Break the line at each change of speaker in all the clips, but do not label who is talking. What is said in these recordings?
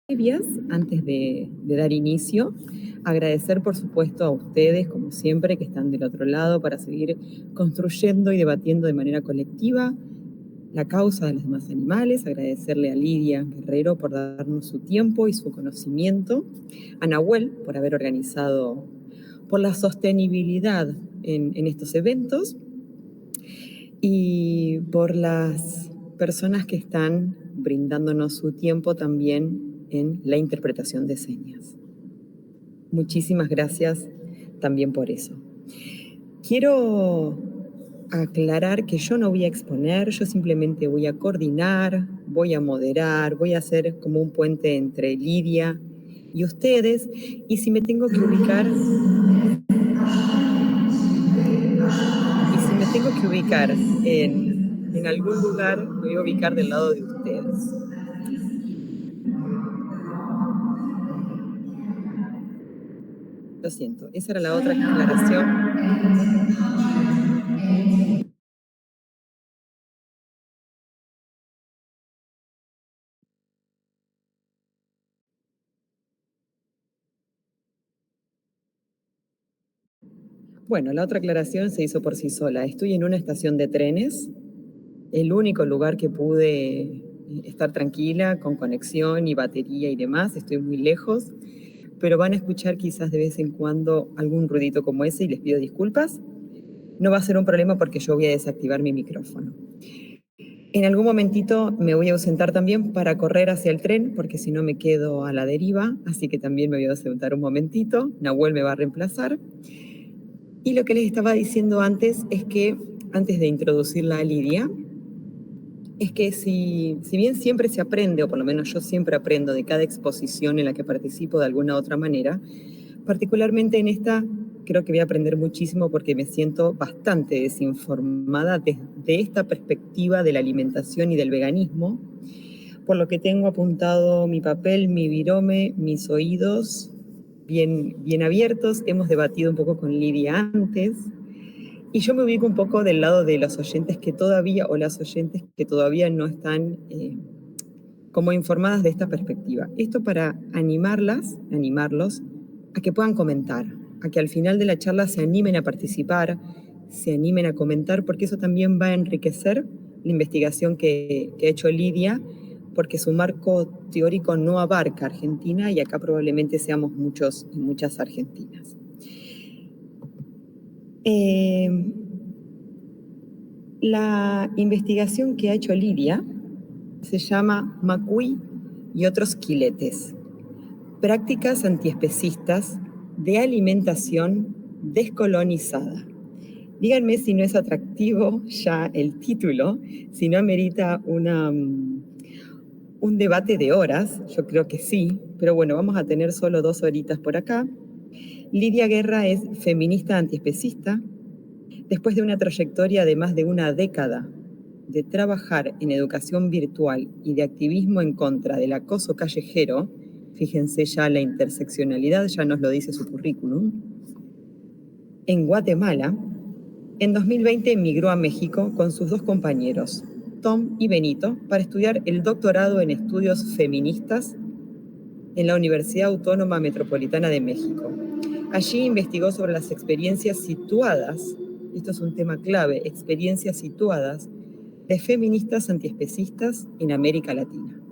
Previas, antes de dar inicio, agradecer por supuesto a ustedes, como siempre, que están del otro lado para seguir construyendo y debatiendo de manera colectiva la causa de los demás animales, agradecerle a Lidia Guerrero por darnos su tiempo y su conocimiento, a Nahuel por haber organizado por la sostenibilidad en estos eventos y por las personas que están brindándonos su tiempo también en la interpretación de señas. Muchísimas gracias también por eso. Quiero aclarar que yo no voy a exponer, yo simplemente voy a coordinar, voy a moderar, voy a hacer como un puente entre Lidia y ustedes, y si me tengo que ubicar en algún lugar, me voy a ubicar del lado de ustedes. Lo siento, esa era la otra aclaración. Bueno, la otra aclaración se hizo por sí sola. Estoy en una estación de trenes, el único lugar que pude estar tranquila, con conexión y batería y demás. Estoy muy lejos, pero van a escuchar quizás de vez en cuando algún ruidito como ese y les pido disculpas. No va a ser un problema porque yo voy a desactivar mi micrófono. En algún momentito me voy a ausentar también para correr hacia el tren, porque si no me quedo a la deriva, así que también me voy a ausentar un momentito. Nahuel me va a reemplazar. Y lo que les estaba diciendo antes es que, antes de introducirla a Lidia, es que si bien siempre se aprende, o por lo menos yo siempre aprendo de cada exposición en la que participo de alguna otra manera, particularmente en esta creo que voy a aprender muchísimo porque me siento bastante desinformada desde esta perspectiva de la alimentación y del veganismo, por lo que tengo apuntado mi papel, mi virome, mis oídos bien abiertos. Hemos debatido un poco con Lidia antes, y yo me ubico un poco del lado de los oyentes que todavía, o las oyentes que todavía no están como informadas de esta perspectiva. Esto para animarlos a que puedan comentar, a que al final de la charla se animen a participar, se animen a comentar, porque eso también va a enriquecer la investigación que ha hecho Lidia, porque su marco teórico no abarca Argentina y acá probablemente seamos muchos y muchas argentinas. La investigación que ha hecho Lidia se llama Macuy y otros quiletes, prácticas antiespecistas de alimentación descolonizada. Díganme si no es atractivo ya el título, si no amerita un debate de horas. Yo creo que sí, pero bueno, vamos a tener solo 2 horitas por acá. Lidia Guerra es feminista antiespecista. Después de una trayectoria de más de una década de trabajar en educación virtual y de activismo en contra del acoso callejero, fíjense ya la interseccionalidad, ya nos lo dice su currículum, en Guatemala, en 2020 emigró a México con sus 2 compañeros, Tom y Benito, para estudiar el doctorado en estudios feministas en la Universidad Autónoma Metropolitana de México. Allí investigó sobre las experiencias situadas, esto es un tema clave, experiencias situadas de feministas antiespecistas en América Latina.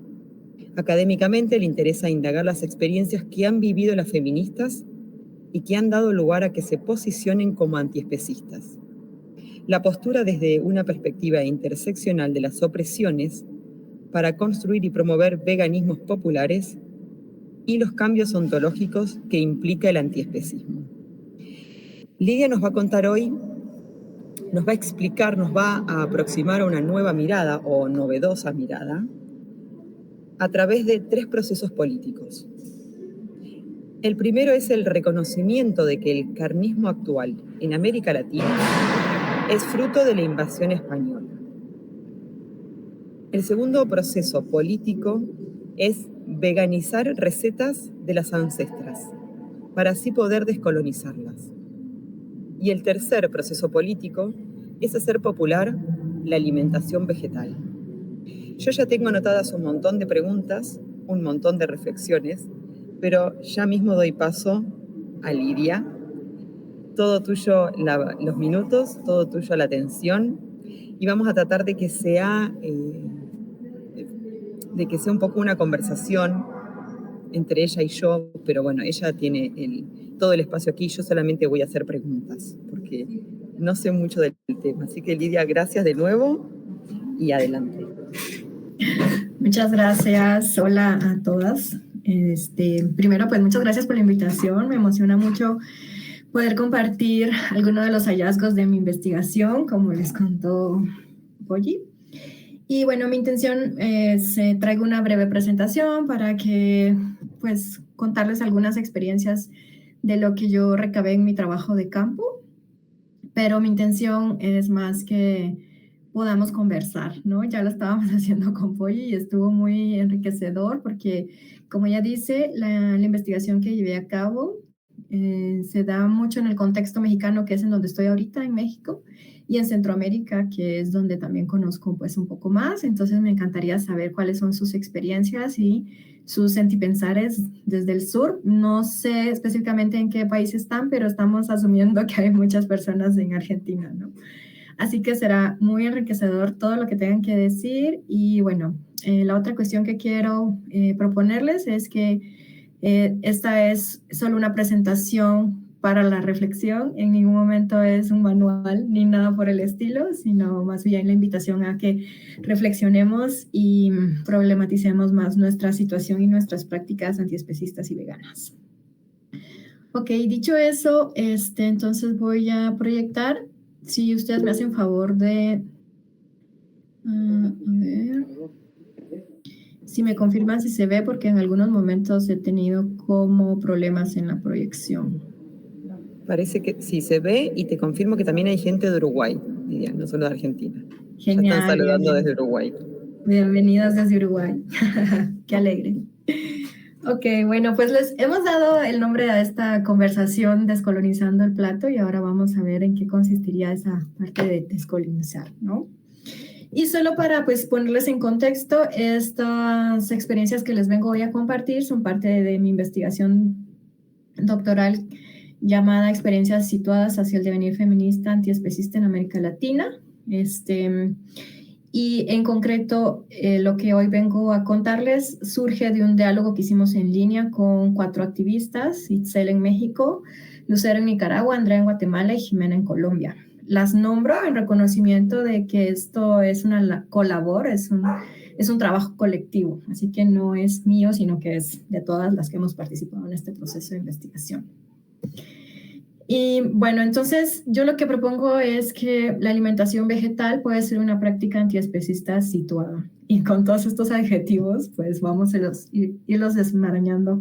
Académicamente le interesa indagar las experiencias que han vivido las feministas y que han dado lugar a que se posicionen como antiespecistas. La postura desde una perspectiva interseccional de las opresiones para construir y promover veganismos populares y los cambios ontológicos que implica el antiespecismo. Lidia nos va a contar hoy, nos va a explicar, nos va a aproximar a una nueva mirada o novedosa mirada a través de 3 procesos políticos. El primero es el reconocimiento de que el carnismo actual en América Latina es fruto de la invasión española. El segundo proceso político es veganizar recetas de las ancestras, para así poder descolonizarlas. Y el tercer proceso político es hacer popular la alimentación vegetal. Yo ya tengo anotadas un montón de preguntas un montón de reflexiones, pero ya mismo doy paso a Lidia. Todo tuyo los minutos, todo tuyo la atención, y vamos a tratar de que sea un poco una conversación entre ella y yo, pero bueno, ella tiene todo el espacio aquí, yo solamente voy a hacer preguntas, porque no sé mucho del tema. Así que Lidia, gracias de nuevo y adelante.
Muchas gracias. Hola a todas. Primero, pues muchas gracias por la invitación. Me emociona mucho poder compartir algunos de los hallazgos de mi investigación, como les contó Polly. Y bueno, mi intención es traigo una breve presentación para que, pues, contarles algunas experiencias de lo que yo recabé en mi trabajo de campo, pero mi intención es más que podamos conversar, ¿no? Ya lo estábamos haciendo con Polly y estuvo muy enriquecedor porque, como ella dice, la investigación que llevé a cabo se da mucho en el contexto mexicano, que es en donde estoy ahorita, en México, y en Centroamérica, que es donde también conozco pues un poco más. Entonces me encantaría saber cuáles son sus experiencias y sus sentipensares desde el sur. No sé específicamente en qué país están, pero estamos asumiendo que hay muchas personas en Argentina, ¿no? Así que será muy enriquecedor todo lo que tengan que decir. Y bueno, la otra cuestión que quiero proponerles es que esta es solo una presentación para la reflexión. En ningún momento es un manual ni nada por el estilo, sino más bien la invitación a que reflexionemos y problematicemos más nuestra situación y nuestras prácticas antiespecistas y veganas. Ok, dicho eso, entonces voy a proyectar. Si ustedes me hacen favor de... a ver... Si me confirman si se ve, porque en algunos momentos he tenido como problemas en la proyección.
Parece que sí se ve, y te confirmo que también hay gente de Uruguay, Lidia, no solo de Argentina.
Genial.
Ya están saludando
bien.
desde Uruguay.
Bienvenidas desde Uruguay. Qué alegre. Ok, bueno, pues les hemos dado el nombre a esta conversación Descolonizando el plato, y ahora vamos a ver en qué consistiría esa parte de descolonizar, ¿no? Y solo para pues ponerles en contexto, estas experiencias que les vengo hoy a compartir son parte de mi investigación doctoral llamada Experiencias situadas hacia el devenir feminista antiespecista en América Latina. Y en concreto, lo que hoy vengo a contarles surge de un diálogo que hicimos en línea con 4 activistas: Itzel en México, Lucero en Nicaragua, Andrea en Guatemala y Jimena en Colombia. Las nombro en reconocimiento de que esto es una colabor, es un trabajo colectivo, así que no es mío, sino que es de todas las que hemos participado en este proceso de investigación. Y bueno, entonces yo lo que propongo es que la alimentación vegetal puede ser una práctica antiespecista situada. Y con todos estos adjetivos, pues vamos a irlos desmarañando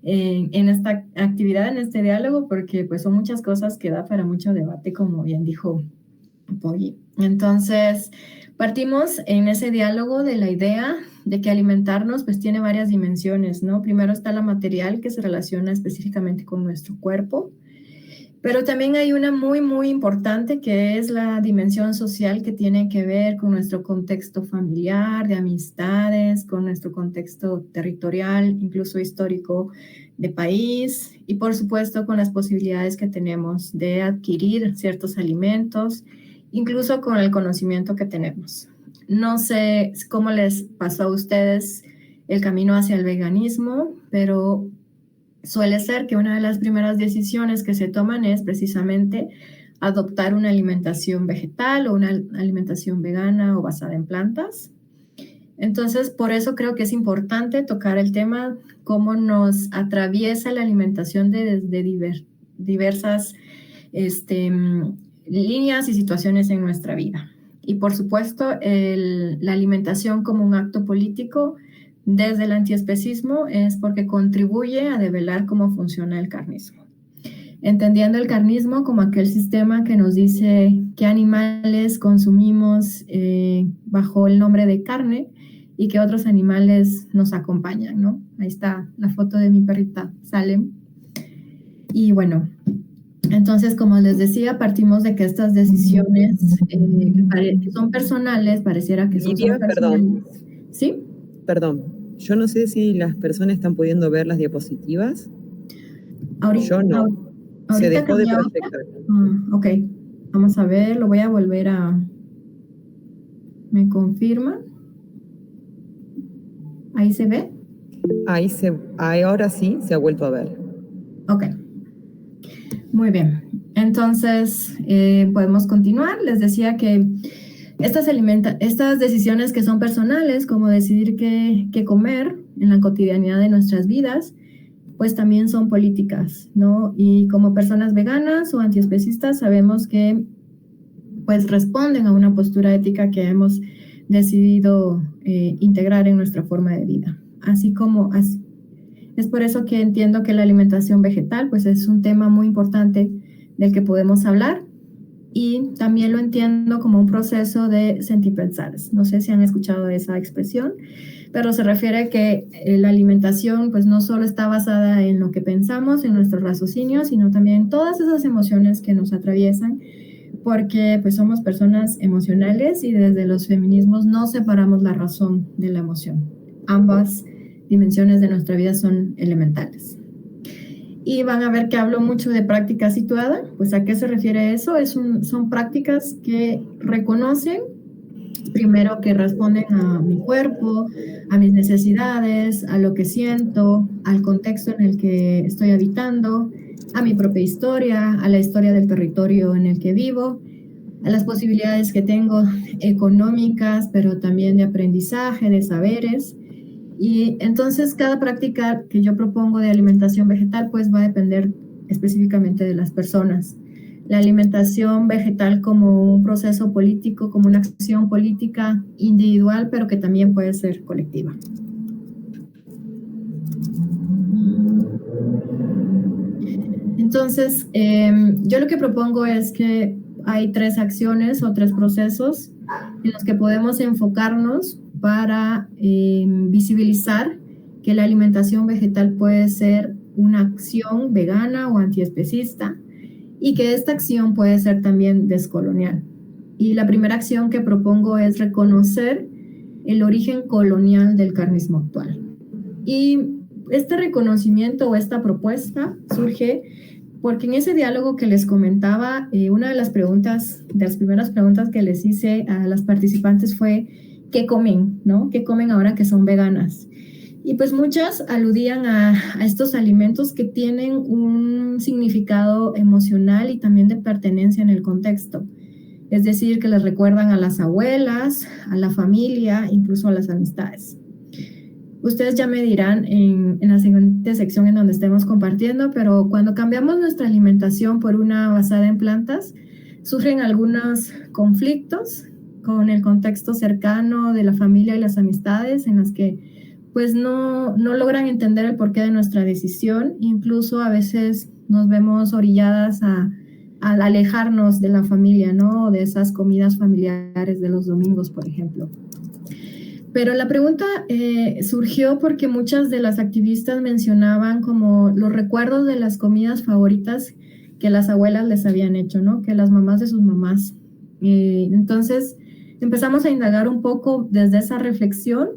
en esta actividad, en este diálogo, porque pues son muchas cosas que da para mucho debate, como bien dijo Polly. Entonces, partimos en ese diálogo de la idea de que alimentarnos pues tiene varias dimensiones, ¿no? Primero está la material, que se relaciona específicamente con nuestro cuerpo, pero también hay una muy, muy importante, que es la dimensión social, que tiene que ver con nuestro contexto familiar, de amistades, con nuestro contexto territorial, incluso histórico de país, y por supuesto con las posibilidades que tenemos de adquirir ciertos alimentos, incluso con el conocimiento que tenemos. No sé cómo les pasó a ustedes el camino hacia el veganismo, pero suele ser que una de las primeras decisiones que se toman es precisamente adoptar una alimentación vegetal o una alimentación vegana o basada en plantas. Entonces, por eso creo que es importante tocar el tema, cómo nos atraviesa la alimentación desde diversas líneas y situaciones en nuestra vida. Y por supuesto, la alimentación como un acto político desde el antiespecismo es porque contribuye a develar cómo funciona el carnismo. Entendiendo el carnismo como aquel sistema que nos dice qué animales consumimos bajo el nombre de carne y qué otros animales nos acompañan, ¿no? Ahí está la foto de mi perrita Salem. Y bueno, entonces, como les decía, partimos de que estas decisiones que son personales, pareciera que son
Lidia,
personales.
perdón.
¿Sí?
Perdón. Yo no sé si las personas están pudiendo ver las diapositivas. Yo no. Se
Ahorita
dejó de
cambió.
proyectar.
Ok, vamos a ver, lo voy a volver a... ¿Me confirma? ¿Ahí se ve?
Ahora sí se ha vuelto a ver.
Ok, muy bien. Entonces, podemos continuar. Les decía que estas decisiones que son personales, como decidir qué comer en la cotidianidad de nuestras vidas, pues también son políticas, ¿no? Y como personas veganas o antiespecistas sabemos que pues responden a una postura ética que hemos decidido integrar en nuestra forma de vida. Es por eso que entiendo que la alimentación vegetal pues es un tema muy importante del que podemos hablar, y también lo entiendo como un proceso de sentipensares. No sé si han escuchado esa expresión, pero se refiere a que la alimentación pues no solo está basada en lo que pensamos, en nuestros raciocinios, sino también en todas esas emociones que nos atraviesan, porque pues somos personas emocionales y desde los feminismos no separamos la razón de la emoción. Ambas dimensiones de nuestra vida son elementales. Y van a ver que hablo mucho de práctica situada. Pues ¿a qué se refiere eso? Son prácticas que reconocen, primero, que responden a mi cuerpo, a mis necesidades, a lo que siento, al contexto en el que estoy habitando, a mi propia historia, a la historia del territorio en el que vivo, a las posibilidades que tengo económicas, pero también de aprendizaje, de saberes. Y entonces cada práctica que yo propongo de alimentación vegetal pues va a depender específicamente de las personas. La alimentación vegetal como un proceso político, como una acción política individual, pero que también puede ser colectiva. Entonces, yo lo que propongo es que hay 3 acciones o 3 procesos en los que podemos enfocarnos para visibilizar que la alimentación vegetal puede ser una acción vegana o antiespecista, y que esta acción puede ser también descolonial. Y la primera acción que propongo es reconocer el origen colonial del carnismo actual. Y este reconocimiento o esta propuesta surge porque en ese diálogo que les comentaba, una de las primeras preguntas que les hice a las participantes fue ¿qué comen? ¿No? ¿Qué comen ahora que son veganas? Y pues muchas aludían a estos alimentos que tienen un significado emocional y también de pertenencia en el contexto. Es decir, que les recuerdan a las abuelas, a la familia, incluso a las amistades. Ustedes ya me dirán en la siguiente sección en donde estemos compartiendo, pero cuando cambiamos nuestra alimentación por una basada en plantas, surgen algunos conflictos con el contexto cercano de la familia y las amistades, en las que pues no logran entender el porqué de nuestra decisión. Incluso a veces nos vemos orilladas a alejarnos de la familia, ¿no? De esas comidas familiares de los domingos, por ejemplo. Pero la pregunta surgió porque muchas de las activistas mencionaban como los recuerdos de las comidas favoritas que las abuelas les habían hecho, ¿no? Que las mamás de sus mamás. Entonces empezamos a indagar un poco desde esa reflexión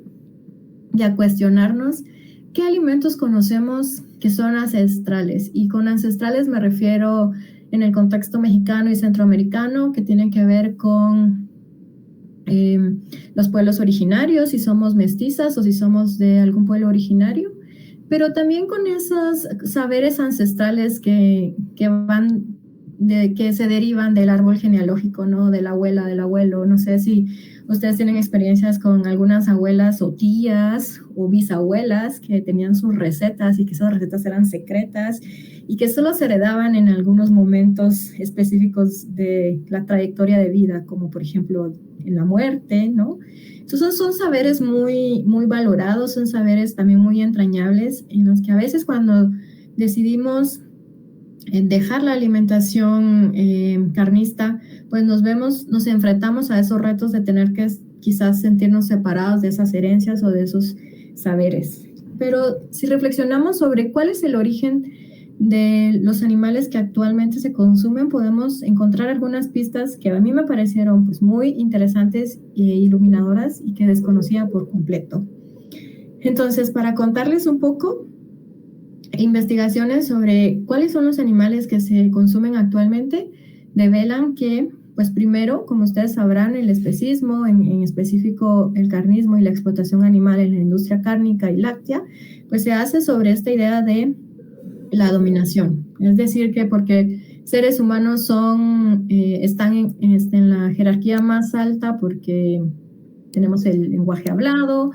y a cuestionarnos qué alimentos conocemos que son ancestrales. Y con ancestrales me refiero en el contexto mexicano y centroamericano, que tienen que ver con los pueblos originarios, si somos mestizas o si somos de algún pueblo originario, pero también con esos saberes ancestrales que se derivan del árbol genealógico, ¿no? De la abuela, del abuelo. No sé si ustedes tienen experiencias con algunas abuelas o tías o bisabuelas que tenían sus recetas y que esas recetas eran secretas y que solo se heredaban en algunos momentos específicos de la trayectoria de vida, como por ejemplo en la muerte, ¿no? Entonces son saberes muy, muy valorados, son saberes también muy entrañables, en los que a veces cuando decidimos dejar la alimentación carnista, pues nos enfrentamos a esos retos de tener que quizás sentirnos separados de esas herencias o de esos saberes. Pero si reflexionamos sobre cuál es el origen de los animales que actualmente se consumen, podemos encontrar algunas pistas que a mí me parecieron pues muy interesantes e iluminadoras y que desconocía por completo. Entonces, para contarles un poco, investigaciones sobre cuáles son los animales que se consumen actualmente revelan que, pues primero, como ustedes sabrán, el especismo, en específico el carnismo y la explotación animal en la industria cárnica y láctea, pues se hace sobre esta idea de la dominación. Es decir, que porque seres humanos están en la jerarquía más alta porque tenemos el lenguaje hablado,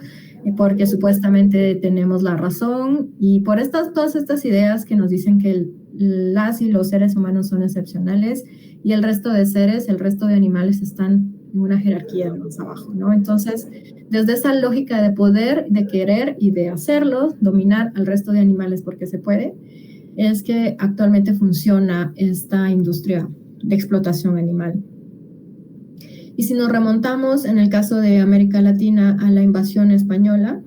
porque supuestamente tenemos la razón, y por todas estas ideas que nos dicen que las y los seres humanos son excepcionales y el resto de seres, el resto de animales están en una jerarquía más abajo, ¿no? Entonces, desde esa lógica de poder, de querer y de hacerlo, dominar al resto de animales porque se puede, es que actualmente funciona esta industria de explotación animal. Y si nos remontamos, en el caso de América Latina, a la invasión española,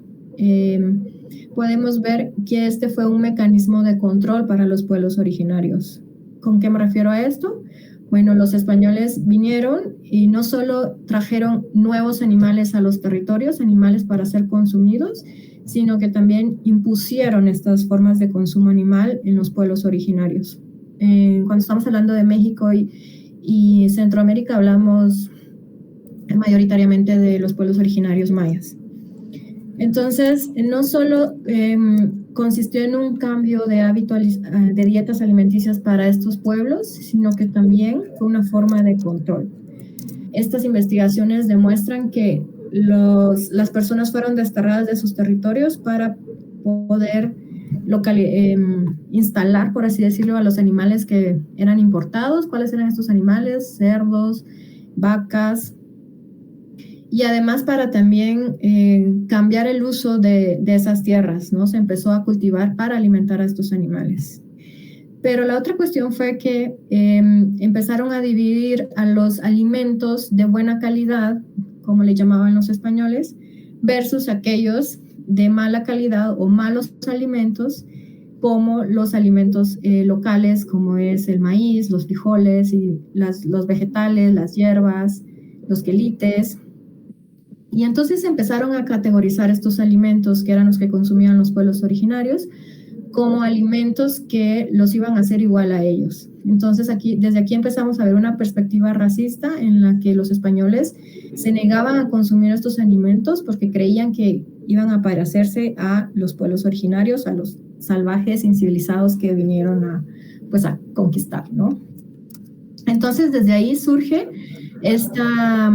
podemos ver que este fue un mecanismo de control para los pueblos originarios. ¿Con qué me refiero a esto? Bueno, los españoles vinieron y no solo trajeron nuevos animales a los territorios, animales para ser consumidos, sino que también impusieron estas formas de consumo animal en los pueblos originarios. Cuando estamos hablando de México y Centroamérica, hablamos mayoritariamente de los pueblos originarios mayas. Entonces, no solo consistió en un cambio de hábitos, de dietas alimenticias para estos pueblos, sino que también fue una forma de control. Estas investigaciones demuestran que las personas fueron desterradas de sus territorios para poder instalar, por así decirlo, a los animales que eran importados. ¿Cuáles eran estos animales? Cerdos, vacas, y además para también cambiar el uso de esas tierras, ¿no? Se empezó a cultivar para alimentar a estos animales. Pero la otra cuestión fue que empezaron a dividir a los alimentos de buena calidad, como le llamaban los españoles, versus aquellos de mala calidad o malos alimentos, como los alimentos locales, como es el maíz, los frijoles y los vegetales, las hierbas, los quelites. Y entonces empezaron a categorizar estos alimentos, que eran los que consumían los pueblos originarios, como alimentos que los iban a hacer igual a ellos. Entonces desde aquí empezamos a ver una perspectiva racista en la que los españoles se negaban a consumir estos alimentos porque creían que iban a parecerse a los pueblos originarios, a los salvajes incivilizados que vinieron a conquistar, ¿no? Entonces desde ahí surge estas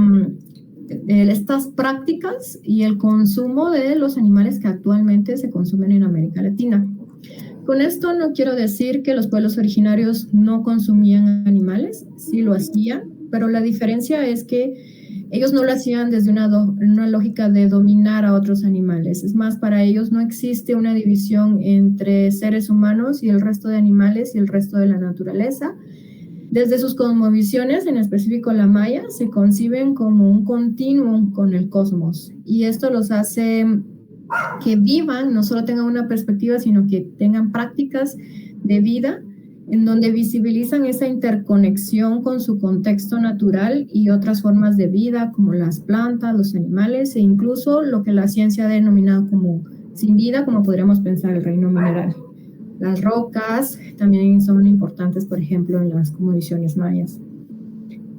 prácticas y el consumo de los animales que actualmente se consumen en América Latina. Con esto no quiero decir que los pueblos originarios no consumían animales, sí lo hacían, pero la diferencia es que ellos no lo hacían desde una lógica de dominar a otros animales. Es más, para ellos no existe una división entre seres humanos y el resto de animales y el resto de la naturaleza. Desde sus cosmovisiones, en específico la maya, se conciben como un continuum con el cosmos. Y esto los hace que vivan, no solo tengan una perspectiva, sino que tengan prácticas de vida en donde visibilizan esa interconexión con su contexto natural y otras formas de vida, como las plantas, los animales, e incluso lo que la ciencia ha denominado como sin vida, como podríamos pensar el reino mineral. Las rocas también son importantes, por ejemplo, en las cosmovisiones mayas.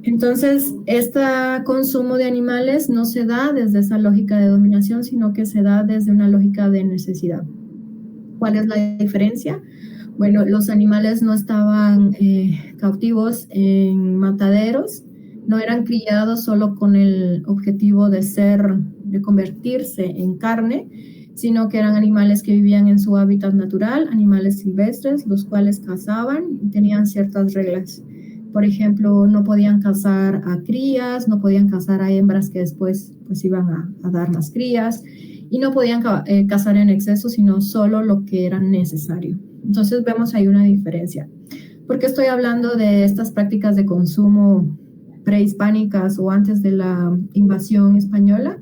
Entonces, este consumo de animales no se da desde esa lógica de dominación, sino que se da desde una lógica de necesidad. ¿Cuál es la diferencia? Bueno, los animales no estaban cautivos en mataderos, no eran criados solo con el objetivo de convertirse en carne, sino que eran animales que vivían en su hábitat natural, animales silvestres, los cuales cazaban y tenían ciertas reglas. Por ejemplo, no podían cazar a crías, no podían cazar a hembras que después pues iban a dar más crías, y no podían cazar en exceso, sino solo lo que era necesario. Entonces vemos ahí una diferencia. ¿Por qué estoy hablando de estas prácticas de consumo prehispánicas o antes de la invasión española?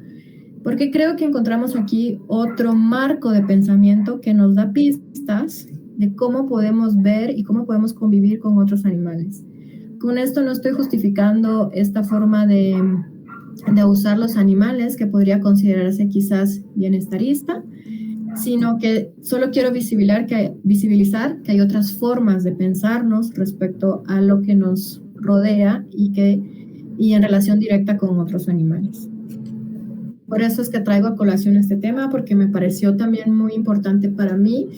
Porque creo que encontramos aquí otro marco de pensamiento que nos da pistas de cómo podemos ver y cómo podemos convivir con otros animales. Con esto no estoy justificando esta forma de usar los animales, que podría considerarse quizás bienestarista, sino que solo quiero visibilizar que hay otras formas de pensarnos respecto a lo que nos rodea y en relación directa con otros animales. Por eso es que traigo a colación este tema, porque me pareció también muy importante para mí,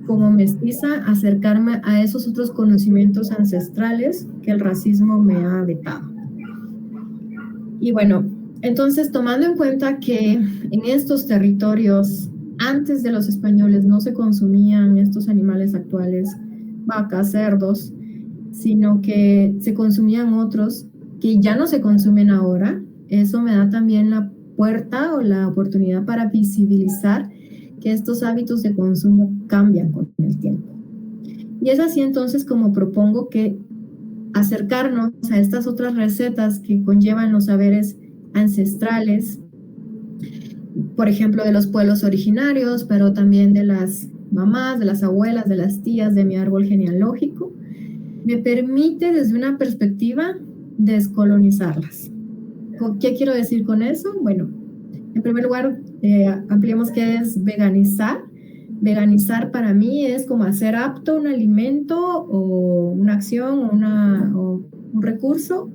como mestiza, acercarme a esos otros conocimientos ancestrales que el racismo me ha vetado. Y bueno, entonces tomando en cuenta que en estos territorios, antes de los españoles, no se consumían estos animales actuales, vacas, cerdos, sino que se consumían otros que ya no se consumen ahora, eso me da también la puerta o la oportunidad para visibilizar que estos hábitos de consumo cambian con el tiempo. Y es así entonces como propongo que acercarnos a estas otras recetas que conllevan los saberes ancestrales, por ejemplo, de los pueblos originarios, pero también de las mamás, de las abuelas, de las tías de mi árbol genealógico, me permite desde una perspectiva descolonizarlas. ¿Qué quiero decir con eso? Bueno, en primer lugar, ampliemos qué es veganizar. Veganizar para mí es como hacer apto un alimento o una acción o un recurso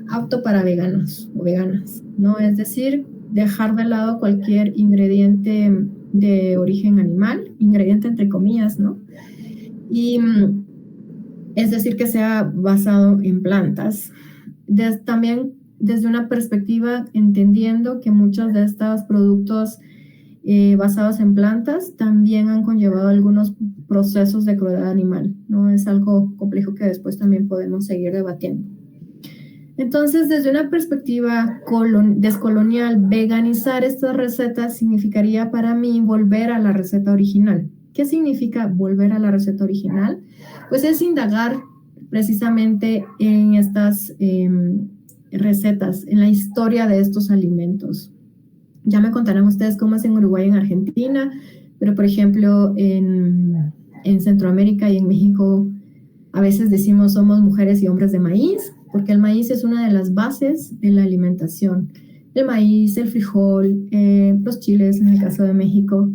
apto para veganos o veganas, ¿no? Es decir, dejar de lado cualquier ingrediente de origen animal, ingrediente entre comillas, ¿no? Y es decir, que sea basado en plantas. También desde una perspectiva entendiendo que muchos de estos productos basados en plantas también han conllevado algunos procesos de crueldad animal, ¿no? Es algo complejo que después también podemos seguir debatiendo. Entonces, desde una perspectiva descolonial, veganizar estas recetas significaría para mí volver a la receta original. ¿Qué significa volver a la receta original? Pues es indagar precisamente en estas recetas, en la historia de estos alimentos. Ya me contarán ustedes cómo es en Uruguay y en Argentina, pero por ejemplo en Centroamérica y en México a veces decimos somos mujeres y hombres de maíz, porque el maíz es una de las bases de la alimentación. El maíz, el frijol, los chiles en el caso de México,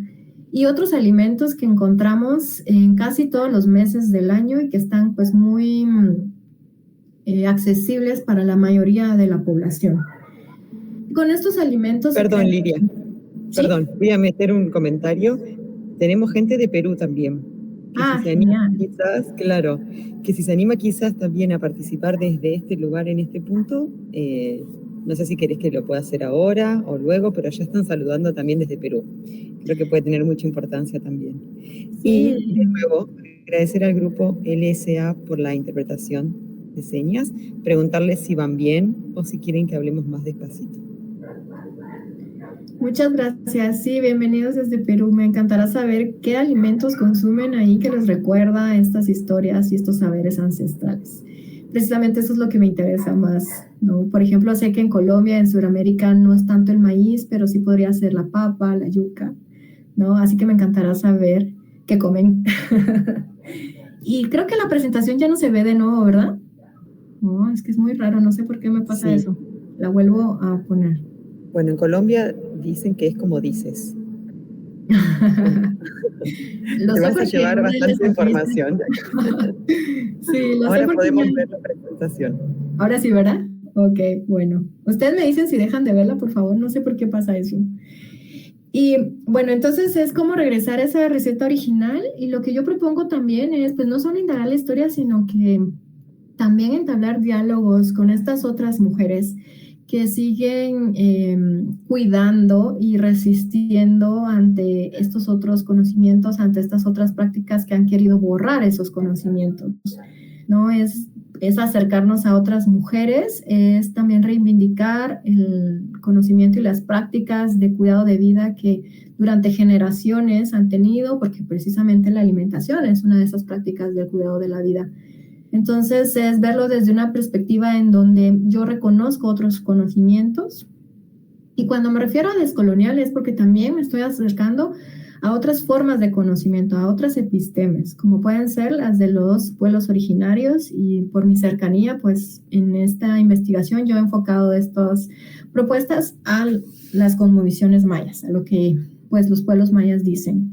y otros alimentos que encontramos en casi todos los meses del año y que están pues muy accesibles para la mayoría de la población. Con estos alimentos...
Perdón, Lidia. ¿Sí? Perdón, voy a meter un comentario. Tenemos gente de Perú también. Que si se anima quizás, claro, que si se anima quizás también a participar desde este lugar en este punto, no sé si querés que lo pueda hacer ahora o luego, pero ya están saludando también desde Perú. Creo que puede tener mucha importancia también. Sí. Y de nuevo, agradecer al grupo LSA por la interpretación de señas, preguntarles si van bien o si quieren que hablemos más despacito.
Muchas gracias. Sí, bienvenidos desde Perú. Me encantará saber qué alimentos consumen ahí que les recuerda estas historias y estos saberes ancestrales. Precisamente eso es lo que me interesa más, ¿no? Por ejemplo, sé que en Colombia, en Sudamérica, no es tanto el maíz, pero sí podría ser la papa, la yuca, ¿no? Así que me encantará saber qué comen. Y creo que la presentación ya no se ve de nuevo, ¿verdad? No, es que es muy raro, no sé por qué me pasa eso. La vuelvo a poner.
Bueno, en Colombia dicen que es como dices. Te vas a llevar bastante información.
Sí,
ahora podemos ver la presentación.
Ahora sí, ¿verdad? Ok, bueno. Ustedes me dicen si dejan de verla, por favor. No sé por qué pasa eso. Y bueno, entonces es como regresar a esa receta original. Y lo que yo propongo también es, pues no solo indagar la historia, sino que también entablar diálogos con estas otras mujeres que siguen cuidando y resistiendo ante estos otros conocimientos, ante estas otras prácticas que han querido borrar esos conocimientos, ¿no? Es acercarnos a otras mujeres, es también reivindicar el conocimiento y las prácticas de cuidado de vida que durante generaciones han tenido, porque precisamente la alimentación es una de esas prácticas del cuidado de la vida. Entonces, es verlo desde una perspectiva en donde yo reconozco otros conocimientos. Y cuando me refiero a descolonial es porque también me estoy acercando a otras formas de conocimiento, a otras epistemes, como pueden ser las de los pueblos originarios. Y por mi cercanía, pues en esta investigación yo he enfocado estas propuestas a las cosmovisiones mayas, a lo que pues los pueblos mayas dicen.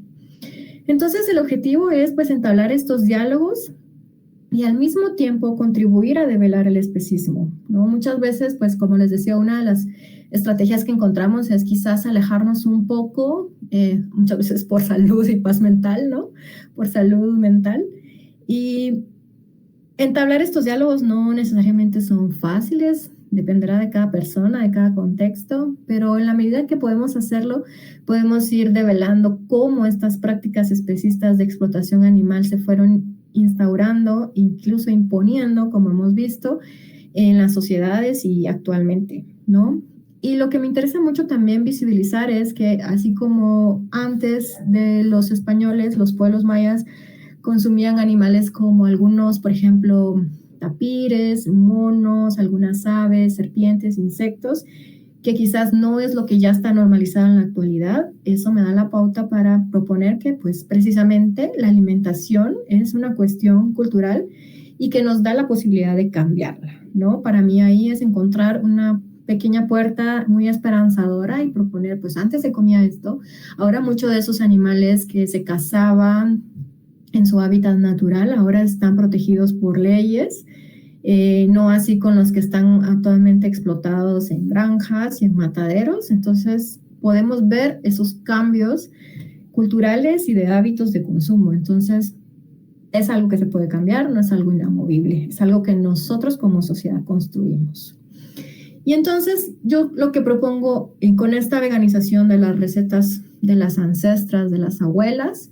Entonces el objetivo es pues entablar estos diálogos y al mismo tiempo contribuir a develar el especismo, ¿no? Muchas veces, pues como les decía, una de las estrategias que encontramos es quizás alejarnos un poco, muchas veces por salud y paz mental, ¿no? Por salud mental. Y entablar estos diálogos no necesariamente son fáciles, dependerá de cada persona, de cada contexto, pero en la medida que podemos hacerlo, podemos ir develando cómo estas prácticas especistas de explotación animal se fueron instaurando, incluso imponiendo, como hemos visto, en las sociedades y actualmente, ¿no? Y lo que me interesa mucho también visibilizar es que así como antes de los españoles, los pueblos mayas consumían animales como algunos, por ejemplo, tapires, monos, algunas aves, serpientes, insectos, que quizás no es lo que ya está normalizado en la actualidad. Eso me da la pauta para proponer que pues precisamente la alimentación es una cuestión cultural y que nos da la posibilidad de cambiarla, ¿no? Para mí ahí es encontrar una pequeña puerta muy esperanzadora y proponer, pues antes se comía esto, ahora muchos de esos animales que se cazaban en su hábitat natural ahora están protegidos por leyes, no así con los que están actualmente explotados en granjas y en mataderos. Entonces podemos ver esos cambios culturales y de hábitos de consumo. Entonces es algo que se puede cambiar, no es algo inamovible, es algo que nosotros como sociedad construimos. Y entonces yo lo que propongo con esta veganización de las recetas de las ancestras, de las abuelas,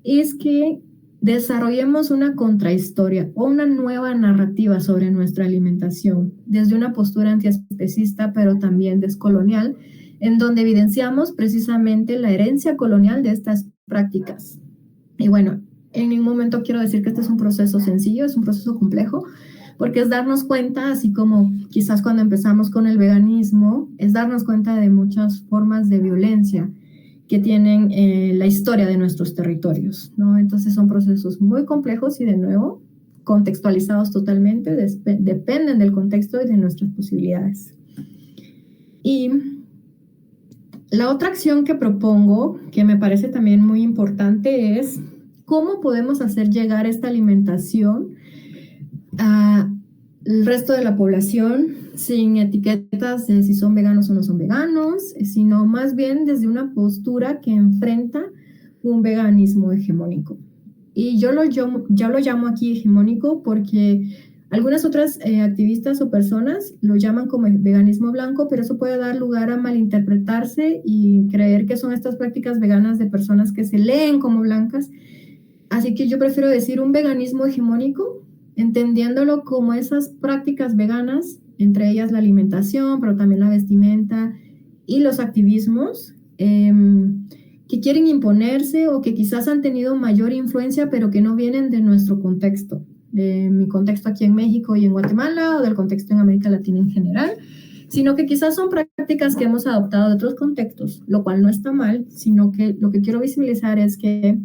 es que desarrollemos una contrahistoria o una nueva narrativa sobre nuestra alimentación desde una postura antiespecista, pero también descolonial, en donde evidenciamos precisamente la herencia colonial de estas prácticas. Y bueno, en ningún momento quiero decir que este es un proceso sencillo, es un proceso complejo, porque es darnos cuenta, así como quizás cuando empezamos con el veganismo, es darnos cuenta de muchas formas de violencia que tienen la historia de nuestros territorios, ¿no? Entonces son procesos muy complejos y de nuevo contextualizados totalmente, dependen del contexto y de nuestras posibilidades. Y la otra acción que propongo, que me parece también muy importante, es cómo podemos hacer llegar esta alimentación al resto de la población sin etiquetas de si son veganos o no son veganos, sino más bien desde una postura que enfrenta un veganismo hegemónico. Y yo lo llamo aquí hegemónico porque algunas otras activistas o personas lo llaman como veganismo blanco, pero eso puede dar lugar a malinterpretarse y creer que son estas prácticas veganas de personas que se leen como blancas. Así que yo prefiero decir un veganismo hegemónico, entendiéndolo como esas prácticas veganas, entre ellas la alimentación, pero también la vestimenta y los activismos que quieren imponerse o que quizás han tenido mayor influencia, pero que no vienen de nuestro contexto, de mi contexto aquí en México y en Guatemala, o del contexto en América Latina en general, sino que quizás son prácticas que hemos adoptado de otros contextos, lo cual no está mal, sino que lo que quiero visibilizar es que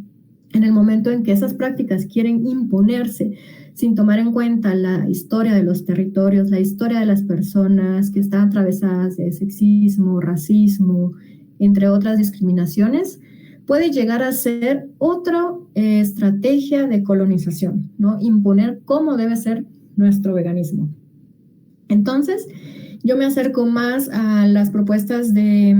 en el momento en que esas prácticas quieren imponerse sin tomar en cuenta la historia de los territorios, la historia de las personas que están atravesadas de sexismo, racismo, entre otras discriminaciones, puede llegar a ser otra estrategia de colonización, ¿no? Imponer cómo debe ser nuestro veganismo. Entonces, yo me acerco más a las propuestas de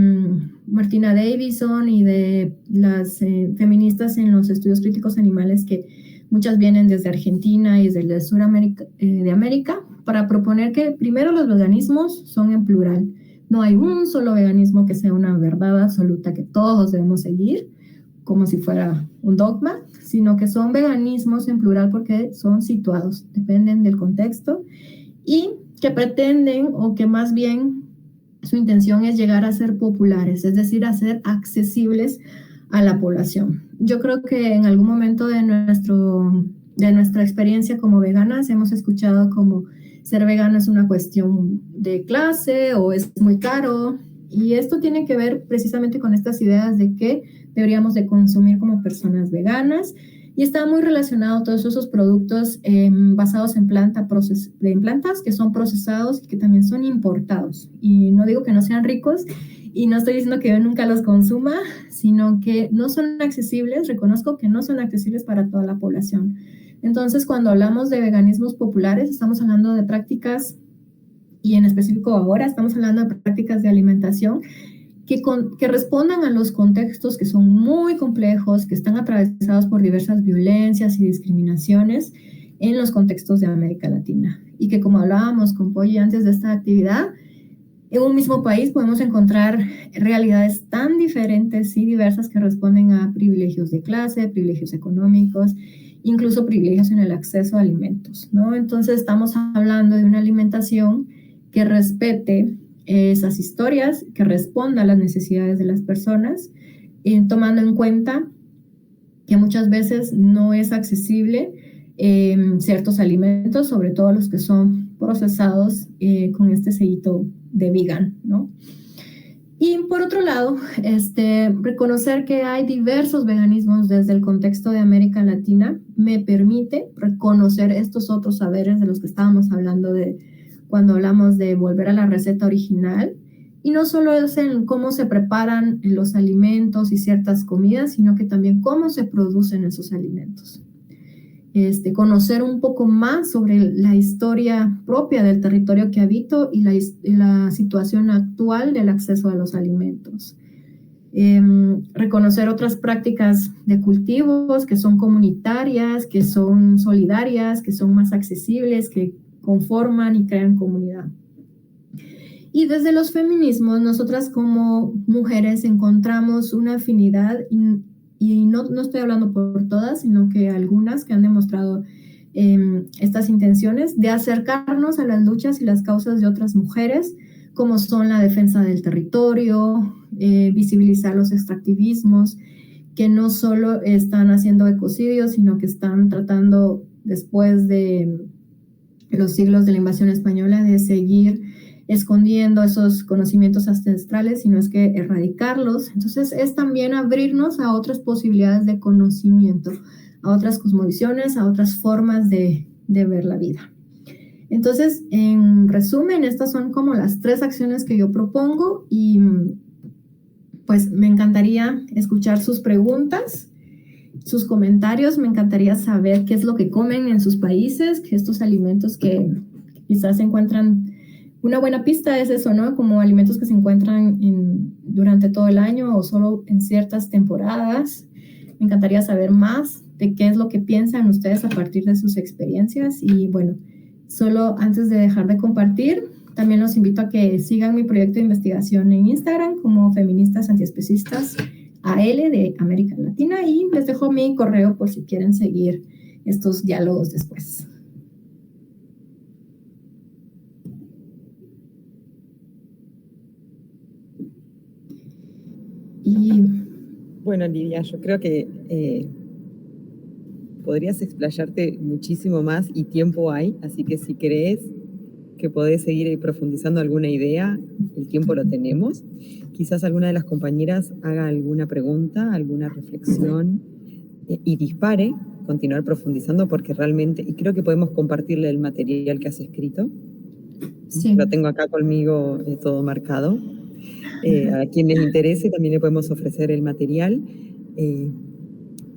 Martina Davidson y de las feministas en los estudios críticos animales, que muchas vienen desde Argentina y desde el Suramérica, de América, para proponer que primero los veganismos son en plural. No hay un solo veganismo que sea una verdad absoluta que todos debemos seguir, como si fuera un dogma, sino que son veganismos en plural porque son situados, dependen del contexto y que pretenden, o que más bien su intención es llegar a ser populares, es decir, a ser accesibles a la población. Yo creo que en algún momento de nuestra experiencia como veganas hemos escuchado como ser vegano es una cuestión de clase o es muy caro, y esto tiene que ver precisamente con estas ideas de que deberíamos de consumir como personas veganas, y está muy relacionado todos esos productos basados en plantas que son procesados y que también son importados. Y no digo que no sean ricos Y no estoy diciendo que yo nunca los consuma, sino que no son accesibles, reconozco que no son accesibles para toda la población. Entonces, cuando hablamos de veganismos populares, estamos hablando de prácticas, y en específico ahora estamos hablando de prácticas de alimentación que respondan a los contextos que son muy complejos, que están atravesados por diversas violencias y discriminaciones en los contextos de América Latina. Y que, como hablábamos con Polly antes de esta actividad, en un mismo país podemos encontrar realidades tan diferentes y diversas que responden a privilegios de clase, privilegios económicos, incluso privilegios en el acceso a alimentos, ¿no? Entonces estamos hablando de una alimentación que respete esas historias, que responda a las necesidades de las personas, tomando en cuenta que muchas veces no es accesible ciertos alimentos, sobre todo los que son procesados con este sellito de vegan, ¿no? Y por otro lado, reconocer que hay diversos veganismos desde el contexto de América Latina me permite reconocer estos otros saberes de los que estábamos hablando cuando hablamos de volver a la receta original. Y no solo es en cómo se preparan los alimentos y ciertas comidas, sino que también cómo se producen esos alimentos. Conocer un poco más sobre la historia propia del territorio que habito y la situación actual del acceso a los alimentos. Reconocer otras prácticas de cultivos que son comunitarias, que son solidarias, que son más accesibles, que conforman y crean comunidad. Y desde los feminismos, nosotras como mujeres encontramos una afinidad, y no estoy hablando por todas, sino que algunas que han demostrado estas intenciones de acercarnos a las luchas y las causas de otras mujeres, como son la defensa del territorio, visibilizar los extractivismos, que no solo están haciendo ecocidios, sino que están tratando, después de los siglos de la invasión española, de seguir escondiendo esos conocimientos ancestrales, sino es que erradicarlos. Entonces es también abrirnos a otras posibilidades de conocimiento, a otras cosmovisiones, a otras formas de ver la vida. Entonces, en resumen, estas son como las 3 acciones que yo propongo, y pues me encantaría escuchar sus preguntas, sus comentarios. Me encantaría saber qué es lo que comen en sus países, que estos alimentos que quizás se encuentran. Una buena pista es eso, ¿no? Como alimentos que se encuentran durante todo el año o solo en ciertas temporadas. Me encantaría saber más de qué es lo que piensan ustedes a partir de sus experiencias. Y bueno, solo antes de dejar de compartir, también los invito a que sigan mi proyecto de investigación en Instagram como Feministas Antiespecistas AL de América Latina, y les dejo mi correo por si quieren seguir estos diálogos después.
Y bueno, Lidia, yo creo que podrías explayarte muchísimo más y tiempo hay, así que si crees que podés seguir profundizando alguna idea, el tiempo lo tenemos. Quizás alguna de las compañeras haga alguna pregunta, alguna reflexión y dispare, continuar profundizando, porque realmente, y creo que podemos compartirle el material que has escrito. Sí. Lo tengo acá conmigo todo marcado. A quien les interese también le podemos ofrecer el material.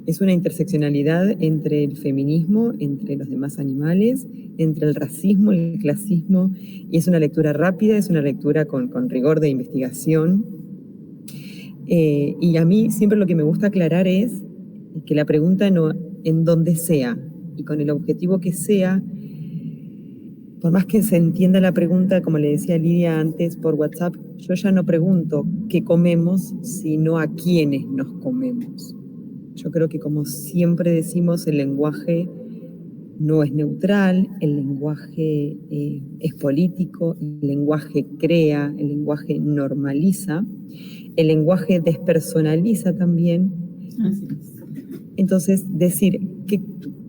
Es una interseccionalidad entre el feminismo, entre los demás animales, entre el racismo, el clasismo, y es una lectura rápida, es una lectura con rigor de investigación. Y a mí siempre lo que me gusta aclarar es que la pregunta no, en donde sea y con el objetivo que sea, por más que se entienda la pregunta, como le decía Lidia antes por WhatsApp, yo ya no pregunto qué comemos, sino a quiénes nos comemos. Yo creo que, como siempre decimos, el lenguaje no es neutral, el lenguaje es político, el lenguaje crea, el lenguaje normaliza, el lenguaje despersonaliza también. Así es. Entonces, decir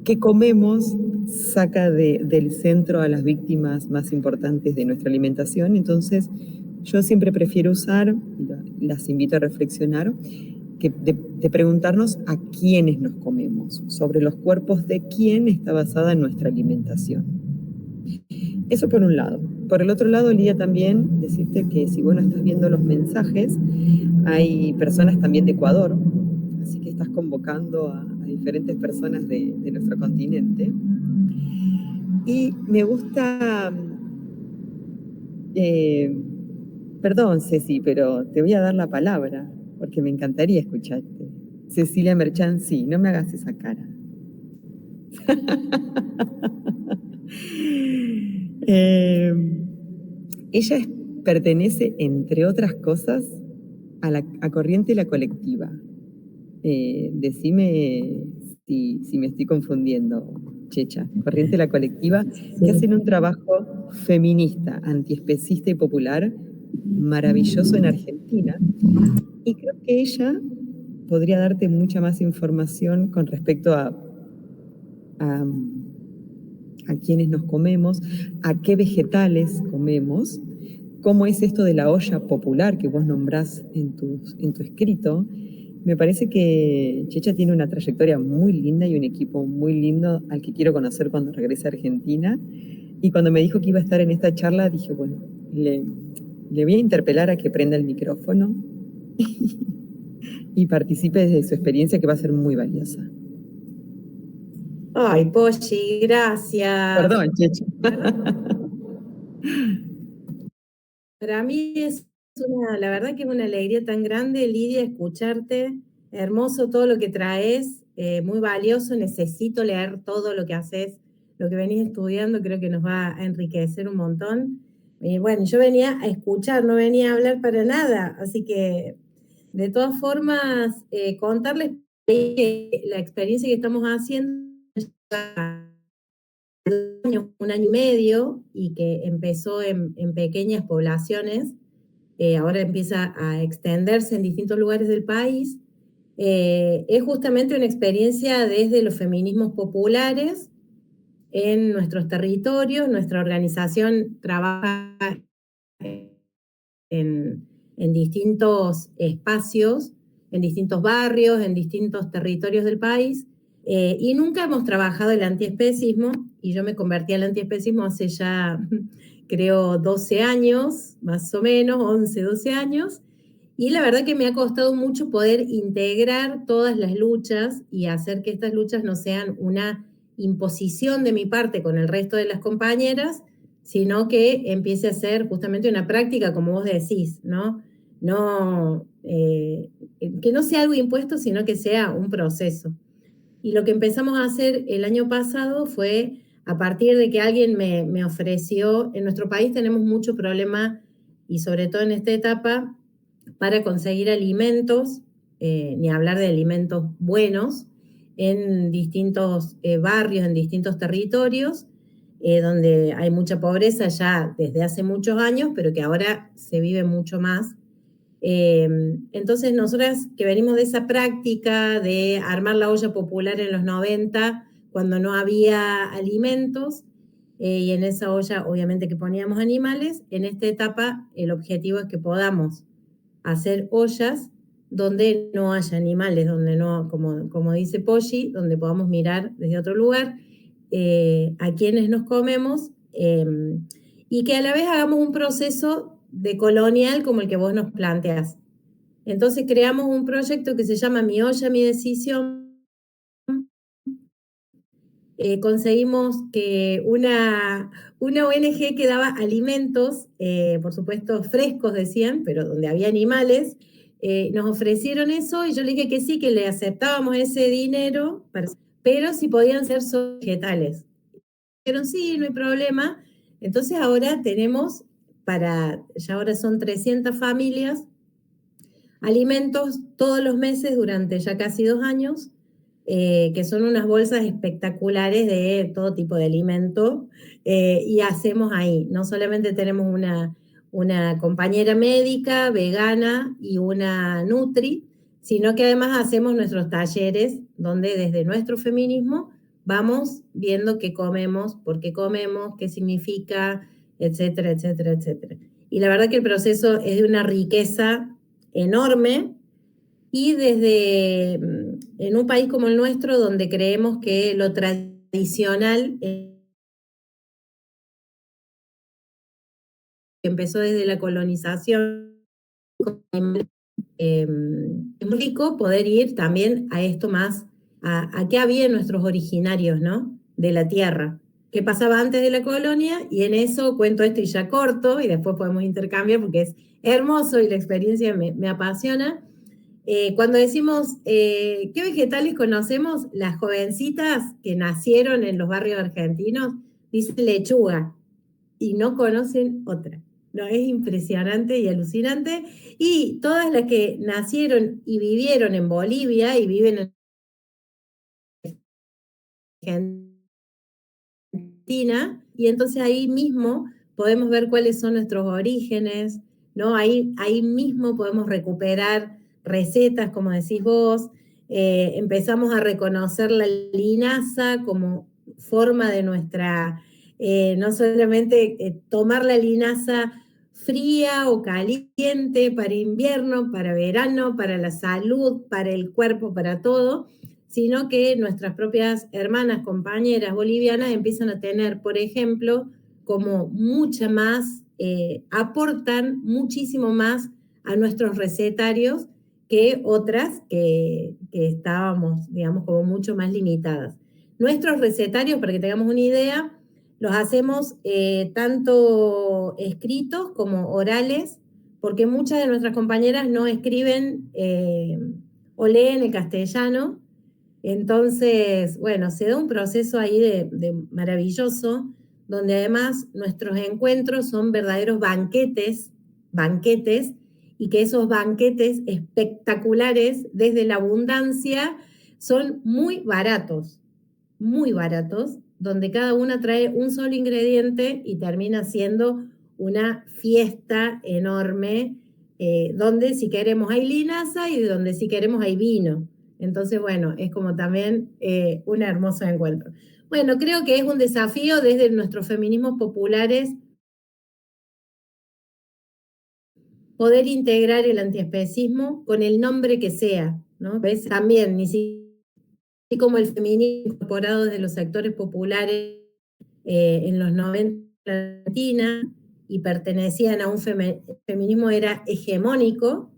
qué comemos saca del centro a las víctimas más importantes de nuestra alimentación. Entonces, yo siempre prefiero usar, las invito a reflexionar, de preguntarnos a quiénes nos comemos, sobre los cuerpos de quién está basada nuestra alimentación. Eso por un lado. por el otro lado, Lidia, también decirte que si vos no estás viendo los mensajes, hay personas también de Ecuador, así que estás convocando a diferentes personas de nuestro continente. Y me gusta, perdón Ceci, pero te voy a dar la palabra, porque me encantaría escucharte. Cecilia Merchán, sí, no me hagas esa cara. Ella pertenece, entre otras cosas, a Corriente La Colectiva. Decime si me estoy confundiendo, Checha. Corriente La Colectiva, que hacen un trabajo feminista, antiespecista y popular maravilloso en Argentina. Y creo que ella podría darte mucha más información con respecto a, a quiénes nos comemos, a qué vegetales comemos, cómo es esto de la olla popular que vos nombrás en tu escrito. Me parece que Checha tiene una trayectoria muy linda y un equipo muy lindo al que quiero conocer cuando regrese a Argentina. Y cuando me dijo que iba a estar en esta charla, dije, bueno, le voy a interpelar a que prenda el micrófono y participe de su experiencia, que va a ser muy valiosa.
Ay, Polly, gracias.
Perdón, Checha.
Para mí es la verdad que es una alegría tan grande, Lidia, escucharte. Hermoso todo lo que traes, muy valioso. Necesito leer todo lo que haces, lo que venís estudiando, creo que nos va a enriquecer un montón. Bueno, yo venía a escuchar, no venía a hablar para nada, así que de todas formas, contarles que la experiencia que estamos haciendo un año y medio y que empezó en pequeñas poblaciones, ahora empieza a extenderse en distintos lugares del país, es justamente una experiencia desde los feminismos populares en nuestros territorios. Nuestra organización trabaja en distintos espacios, en distintos barrios, en distintos territorios del país, y nunca hemos trabajado el antiespecismo, y yo me convertí al antiespecismo hace ya, creo, 12 años, más o menos, 11, 12 años, y la verdad que me ha costado mucho poder integrar todas las luchas y hacer que estas luchas no sean una imposición de mi parte con el resto de las compañeras, sino que empiece a ser justamente una práctica, como vos decís, ¿no? Que no sea algo impuesto, sino que sea un proceso. Y lo que empezamos a hacer el año pasado fue, a partir de que alguien me ofreció, en nuestro país tenemos mucho problema, y sobre todo en esta etapa, para conseguir alimentos, ni hablar de alimentos buenos, en distintos barrios, en distintos territorios, donde hay mucha pobreza ya desde hace muchos años, pero que ahora se vive mucho más. Entonces, nosotras que venimos de esa práctica de armar la olla popular en los 90, cuando no había alimentos, y en esa olla obviamente que poníamos animales, en esta etapa el objetivo es que podamos hacer ollas donde no haya animales, donde no, como dice Polly, donde podamos mirar desde otro lugar a quienes nos comemos, y que a la vez hagamos un proceso decolonial como el que vos nos planteás. Entonces creamos un proyecto que se llama Mi olla, mi decisión. Conseguimos que una ONG que daba alimentos, por supuesto frescos decían, pero donde había animales, nos ofrecieron eso y yo le dije que sí, que le aceptábamos ese dinero, pero si podían ser solo vegetales. Dijeron sí, no hay problema. Entonces ahora tenemos, ya ahora son 300 familias, alimentos todos los meses durante ya casi 2 años, que son unas bolsas espectaculares de todo tipo de alimento, y hacemos ahí. No solamente tenemos una compañera médica, vegana y una nutri, sino que además hacemos nuestros talleres donde desde nuestro feminismo vamos viendo qué comemos, por qué comemos, qué significa, etcétera, etcétera, etcétera. Y la verdad que el proceso es de una riqueza enorme, y desde en un país como el nuestro, donde creemos que lo tradicional empezó desde la colonización. Es muy rico poder ir también a esto más, a qué había en nuestros originarios, ¿no? De la tierra, qué pasaba antes de la colonia, y en eso cuento esto y ya corto, y después podemos intercambiar porque es hermoso y la experiencia me apasiona. Cuando decimos, ¿qué vegetales conocemos? Las jovencitas que nacieron en los barrios argentinos dicen lechuga y no conocen otra. No, es impresionante y alucinante. Y todas las que nacieron y vivieron en Bolivia y viven en Argentina, y entonces ahí mismo podemos ver cuáles son nuestros orígenes, ¿no? Ahí mismo podemos recuperar recetas, como decís vos. Empezamos a reconocer la linaza como forma de nuestra, no solamente tomar la linaza fría o caliente para invierno, para verano, para la salud, para el cuerpo, para todo, sino que nuestras propias hermanas, compañeras bolivianas empiezan a tener, por ejemplo, como mucha más, aportan muchísimo más a nuestros recetarios que otras que estábamos, digamos, como mucho más limitadas. Nuestros recetarios, para que tengamos una idea, los hacemos tanto escritos como orales, porque muchas de nuestras compañeras no escriben o leen el castellano. Entonces, bueno, se da un proceso ahí de maravilloso, donde además nuestros encuentros son verdaderos banquetes, y que esos banquetes espectaculares, desde la abundancia, son muy baratos, donde cada una trae un solo ingrediente y termina siendo una fiesta enorme, donde si queremos hay linaza y donde si queremos hay vino. Entonces, bueno, es como también un hermoso encuentro. Bueno, creo que es un desafío desde nuestros feminismos populares poder integrar el antiespecismo con el nombre que sea, ¿no? ¿Ves? También, ni siquiera como el feminismo incorporado desde los sectores populares en los 90 en Argentina y pertenecían a un feminismo era hegemónico.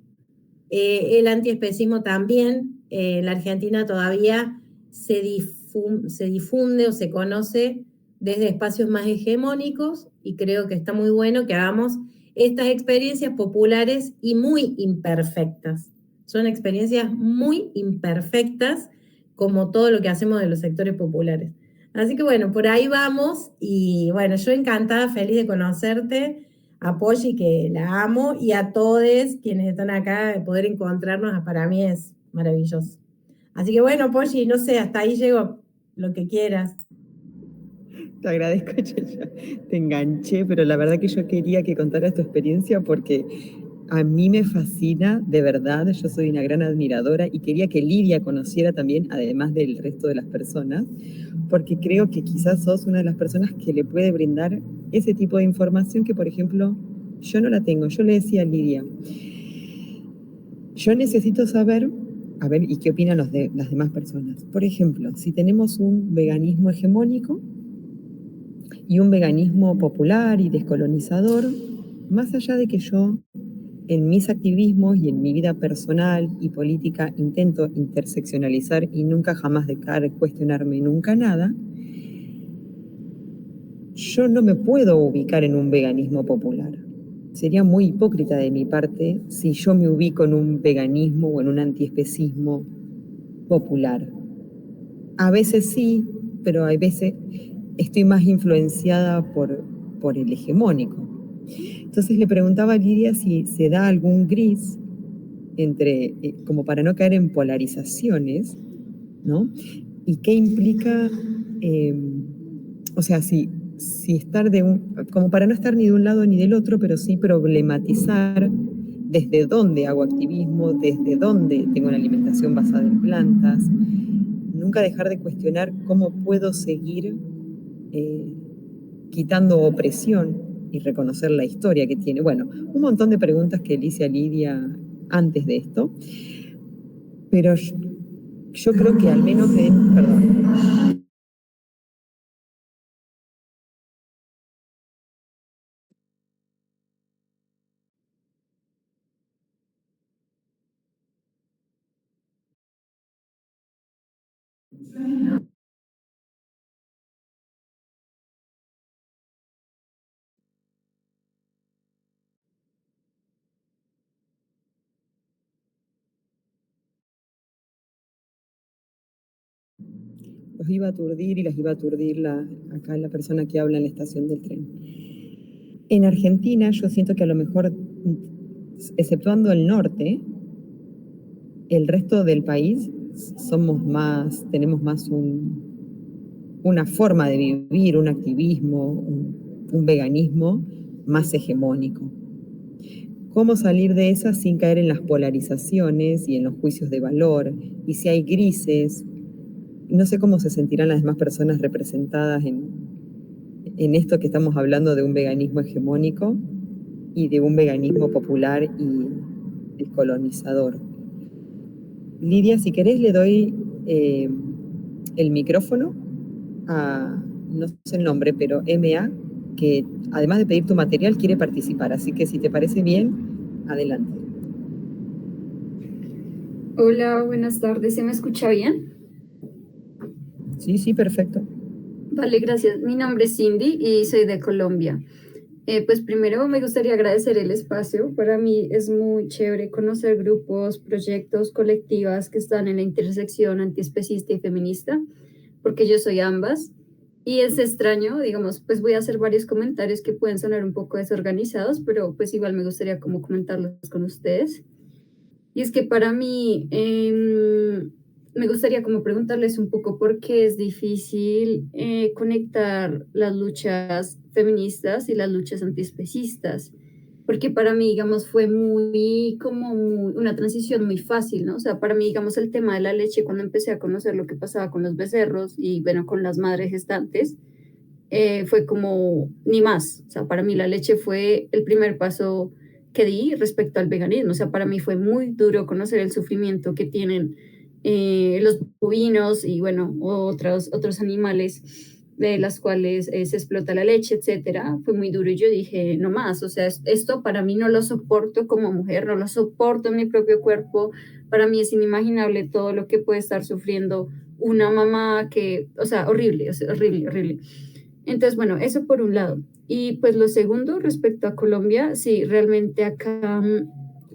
El antiespecismo también, en la Argentina todavía se difunde o se conoce desde espacios más hegemónicos, y creo que está muy bueno que hagamos estas experiencias populares y muy imperfectas. Son experiencias muy imperfectas, como todo lo que hacemos de los sectores populares. Así que bueno, por ahí vamos, y bueno, yo encantada, feliz de conocerte, a Polly, que la amo, y a todos quienes están acá, de poder encontrarnos, para mí es maravilloso. Así que bueno, Polly, no sé, hasta ahí llego, lo que quieras.
Te agradezco, Checha. Te enganché, pero la verdad que yo quería que contaras tu experiencia porque a mí me fascina, de verdad, yo soy una gran admiradora y quería que Lidia conociera también, además del resto de las personas, porque creo que quizás sos una de las personas que le puede brindar ese tipo de información que, por ejemplo, yo no la tengo. Yo le decía a Lidia, yo necesito saber, a ver, ¿y qué opinan las demás personas? Por ejemplo, si tenemos un veganismo hegemónico y un veganismo popular y descolonizador, más allá de que yo en mis activismos y en mi vida personal y política intento interseccionalizar y nunca jamás dejar cuestionarme nunca nada, yo no me puedo ubicar en un veganismo popular. Sería muy hipócrita de mi parte si yo me ubico en un veganismo o en un antiespecismo popular. A veces sí, pero a veces estoy más influenciada por el hegemónico. Entonces le preguntaba a Lidia si se da algún gris entre, como para no caer en polarizaciones, ¿no? Y qué implica, o sea, si estar como para no estar ni de un lado ni del otro, pero sí problematizar desde dónde hago activismo, desde dónde tengo una alimentación basada en plantas, nunca dejar de cuestionar cómo puedo seguir quitando opresión y reconocer la historia que tiene. Bueno, un montón de preguntas que le hice a Lidia antes de esto, pero yo creo que al menos perdón. Los iba a aturdir y las iba a aturdir acá la persona que habla en la estación del tren. En Argentina yo siento que a lo mejor, exceptuando el norte, el resto del país tenemos más una forma de vivir, un activismo, un veganismo más hegemónico. ¿Cómo salir de esa sin caer en las polarizaciones y en los juicios de valor? Y si hay grises, no sé cómo se sentirán las demás personas representadas en esto que estamos hablando de un veganismo hegemónico y de un veganismo popular y descolonizador. Lidia, si querés le doy el micrófono a, no sé el nombre, pero MA, que además de pedir tu material quiere participar, así que si te parece bien, adelante.
Hola, buenas tardes, ¿se me escucha bien?
Sí, perfecto.
Vale, gracias. Mi nombre es Cindy y soy de Colombia. Pues primero me gustaría agradecer el espacio. Para mí es muy chévere conocer grupos, proyectos, colectivas que están en la intersección antiespecista y feminista, porque yo soy ambas. Y es extraño, digamos, pues voy a hacer varios comentarios que pueden sonar un poco desorganizados, pero pues igual me gustaría como comentarlos con ustedes. Y es que para mí me gustaría como preguntarles un poco por qué es difícil conectar las luchas feministas y las luchas antiespecistas, porque para mí, digamos, fue una transición muy fácil, ¿no? O sea, para mí, digamos, el tema de la leche, cuando empecé a conocer lo que pasaba con los becerros y, bueno, con las madres gestantes, fue como ni más. O sea, para mí la leche fue el primer paso que di respecto al veganismo. O sea, para mí fue muy duro conocer el sufrimiento que tienen los bovinos y, bueno, otros animales de las cuales se explota la leche, etcétera. Fue muy duro y yo dije, no más. O sea, esto para mí no lo soporto como mujer, no lo soporto en mi propio cuerpo. Para mí es inimaginable todo lo que puede estar sufriendo una mamá que, o sea, horrible, horrible. Entonces, bueno, eso por un lado. Y pues lo segundo, respecto a Colombia, sí, realmente acá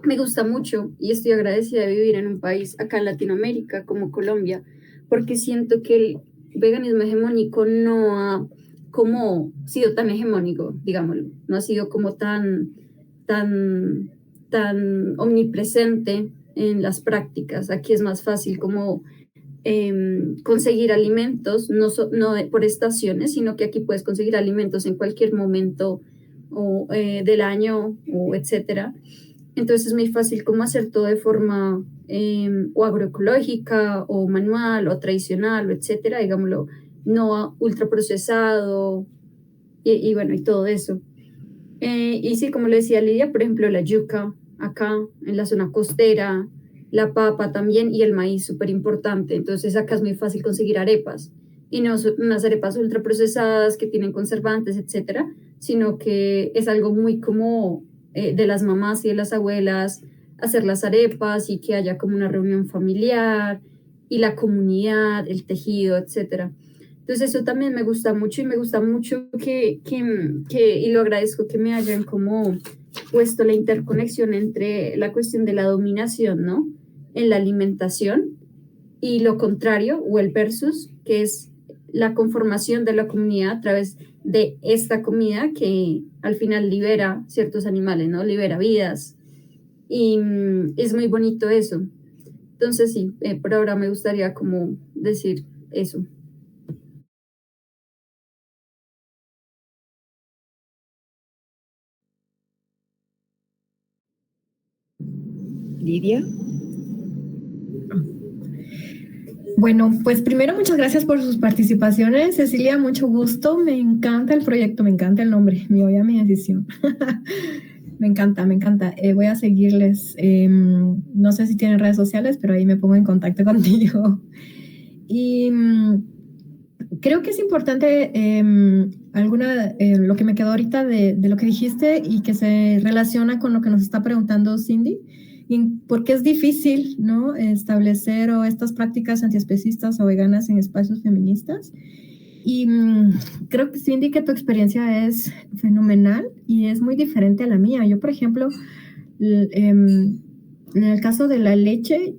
me gusta mucho y estoy agradecida de vivir en un país acá en Latinoamérica como Colombia, porque siento que el veganismo hegemónico no ha como sido tan hegemónico, digámoslo, no ha sido como tan, tan omnipresente en las prácticas. Aquí es más fácil como conseguir alimentos, no por estaciones, sino que aquí puedes conseguir alimentos en cualquier momento del año, o etcétera. Entonces es muy fácil como hacer todo de forma o agroecológica, o manual, o tradicional, o etcétera, digámoslo, no ultraprocesado, y bueno, y todo eso. Y sí, como le decía Lidia, por ejemplo, la yuca acá en la zona costera, la papa también y el maíz, súper importante. Entonces acá es muy fácil conseguir arepas y no unas arepas ultraprocesadas que tienen conservantes, etcétera, sino que es algo muy como de las mamás y de las abuelas hacer las arepas y que haya como una reunión familiar y la comunidad, el tejido, etcétera. Entonces eso también me gusta mucho y me gusta mucho y lo agradezco que me hayan como puesto la interconexión entre la cuestión de la dominación, ¿no? En la alimentación y lo contrario o el versus, que es la conformación de la comunidad a través de esta comida que al final libera ciertos animales, ¿no? Libera vidas y es muy bonito eso. Entonces sí, por ahora me gustaría como decir eso.
Lidia.
Bueno, pues primero muchas gracias por sus participaciones. Cecilia, mucho gusto. Me encanta el proyecto, me encanta el nombre. Me voy a mi decisión. Me encanta. Voy a seguirles. No sé si tienen redes sociales, pero ahí me pongo en contacto contigo. Y creo que es importante lo que me quedó ahorita de lo que dijiste y que se relaciona con lo que nos está preguntando Cindy, por qué es difícil, ¿no?, establecer estas prácticas antiespecistas o veganas en espacios feministas. Y creo que Cindy, que tu experiencia es fenomenal y es muy diferente a la mía. Yo, por ejemplo, en el caso de la leche,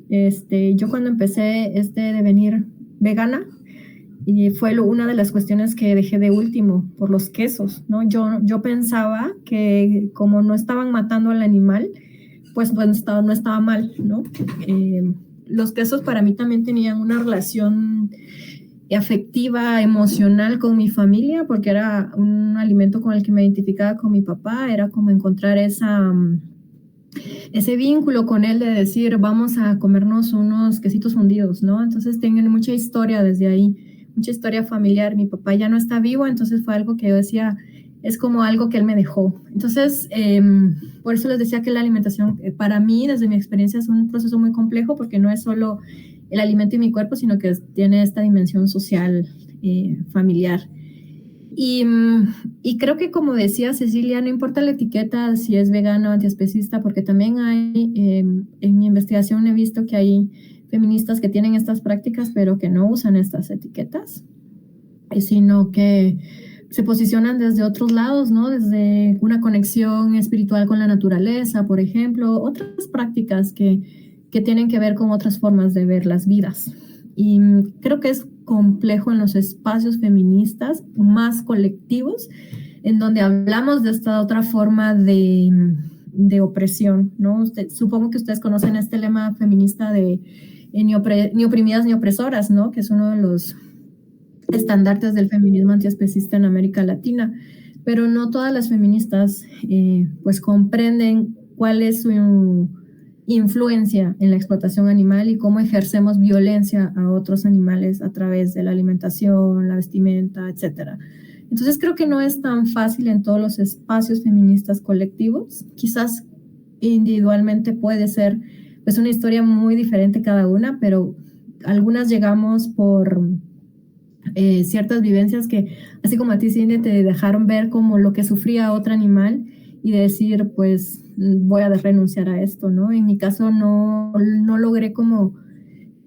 yo cuando empecé este devenir vegana, y fue una de las cuestiones que dejé de último por los quesos, ¿no? Yo pensaba que como no estaban matando al animal, pues no estaba mal, ¿no? Los quesos para mí también tenían una relación afectiva, emocional con mi familia, porque era un alimento con el que me identificaba con mi papá, era como encontrar ese vínculo con él de decir, vamos a comernos unos quesitos fundidos, ¿no? Entonces tienen mucha historia desde ahí, mucha historia familiar. Mi papá ya no está vivo, entonces fue algo que yo decía, es como algo que él me dejó. Entonces, por eso les decía que la alimentación, para mí, desde mi experiencia, es un proceso muy complejo, porque no es solo el alimento y mi cuerpo, sino que tiene esta dimensión social, familiar. Y creo que, como decía Cecilia, no importa la etiqueta, si es vegano o antiespecista, porque también hay, en mi investigación he visto que hay feministas que tienen estas prácticas, pero que no usan estas etiquetas, sino que se posicionan desde otros lados, ¿no? Desde una conexión espiritual con la naturaleza, por ejemplo, otras prácticas que tienen que ver con otras formas de ver las vidas. Y creo que es complejo en los espacios feministas más colectivos, en donde hablamos de esta otra forma de opresión, ¿no? Supongo que ustedes conocen este lema feminista de ni oprimidas ni opresoras, ¿no? Que es uno de los estandartes del feminismo antiespecista en América Latina, pero no todas las feministas pues comprenden cuál es su influencia en la explotación animal y cómo ejercemos violencia a otros animales a través de la alimentación, la vestimenta, etc. Entonces creo que no es tan fácil en todos los espacios feministas colectivos. Quizás individualmente puede ser pues una historia muy diferente cada una, pero algunas llegamos por ciertas vivencias que, así como a ti, Cindy, te dejaron ver como lo que sufría otro animal y decir, pues voy a renunciar a esto, ¿no? En mi caso no logré como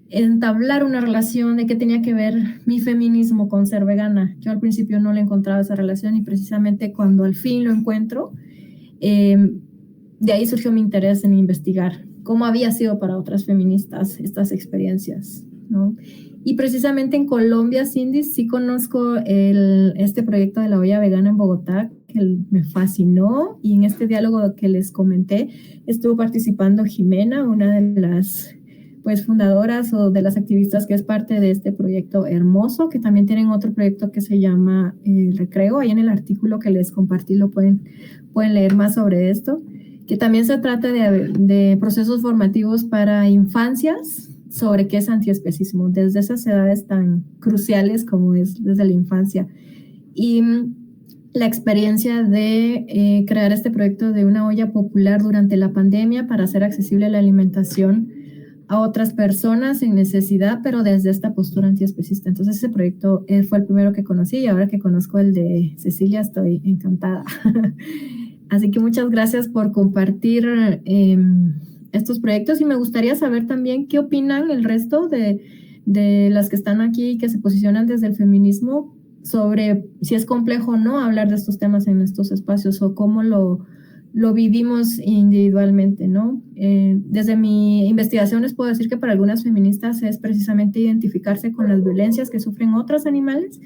entablar una relación de qué tenía que ver mi feminismo con ser vegana. Yo al principio no le encontraba esa relación y precisamente cuando al fin lo encuentro, de ahí surgió mi interés en investigar cómo había sido para otras feministas estas experiencias, ¿no? Y precisamente en Colombia, Cindy, sí conozco este proyecto de la olla vegana en Bogotá, que me fascinó, y en este diálogo que les comenté estuvo participando Jimena, una de las pues fundadoras o de las activistas que es parte de este proyecto hermoso, que también tienen otro proyecto que se llama El Recreo. Ahí en el artículo que les compartí lo pueden leer más sobre esto, que también se trata de procesos formativos para infancias sobre qué es antiespecismo, desde esas edades tan cruciales como es desde la infancia. Y la experiencia de crear este proyecto de una olla popular durante la pandemia para hacer accesible la alimentación a otras personas en necesidad, pero desde esta postura antiespecista. Entonces ese proyecto fue el primero que conocí, y ahora que conozco el de Cecilia estoy encantada. Así que muchas gracias por compartir estos proyectos, y me gustaría saber también qué opinan el resto de las que están aquí y que se posicionan desde el feminismo sobre si es complejo o no hablar de estos temas en estos espacios, o cómo lo vivimos individualmente, ¿no? Desde mi investigación les puedo decir que para algunas feministas es precisamente identificarse con las violencias que sufren otros animales,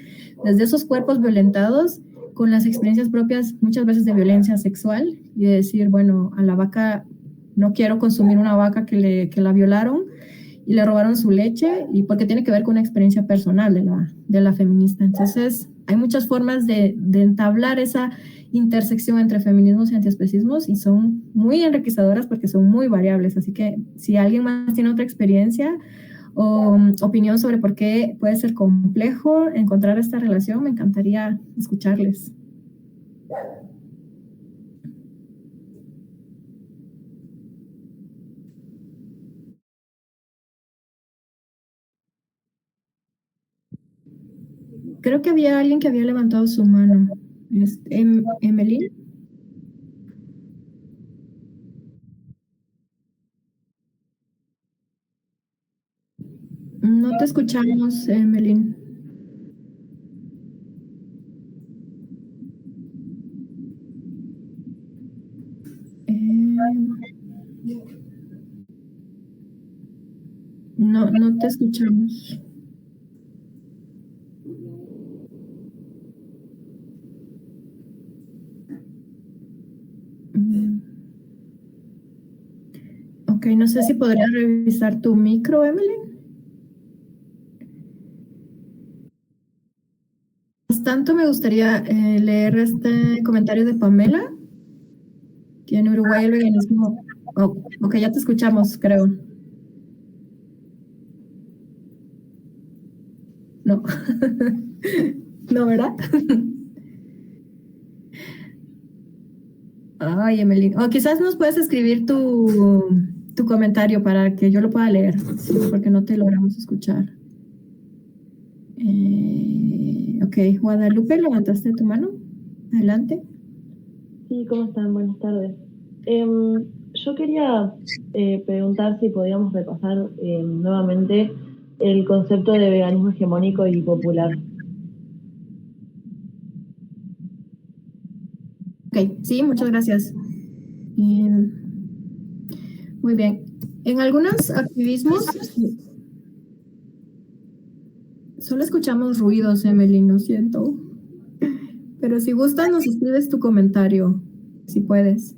desde esos cuerpos violentados, con las experiencias propias muchas veces de violencia sexual, y de decir, bueno, a la vaca, no quiero consumir una vaca que la violaron y le robaron su leche, y porque tiene que ver con una experiencia personal de la feminista. Entonces, hay muchas formas de entablar esa intersección entre feminismos y antiespecismos, y son muy enriquecedoras porque son muy variables. Así que si alguien más tiene otra experiencia o opinión sobre por qué puede ser complejo encontrar esta relación, me encantaría escucharles. Creo que había alguien que había levantado su mano. Emily. te escuchamos, Melin. No te escuchamos. Ok, no sé si podrías revisar tu micro, Emily. Mientras tanto, me gustaría leer este comentario de Pamela, que en Uruguay el veganismo... Oh, ok, ya te escuchamos, creo. No. No, ¿verdad? Ay, Emily. O quizás nos puedes escribir tu comentario para que yo lo pueda leer, sí, porque no te logramos escuchar. Ok, Guadalupe, levantaste tu mano. Adelante.
Sí, ¿cómo están? Buenas tardes. Yo quería preguntar si podíamos repasar nuevamente el concepto de veganismo hegemónico y popular.
Ok, sí, muchas gracias. Muy bien. En algunos activismos solo escuchamos ruidos, Emily, lo siento. Pero si gustas, nos escribes tu comentario, si puedes.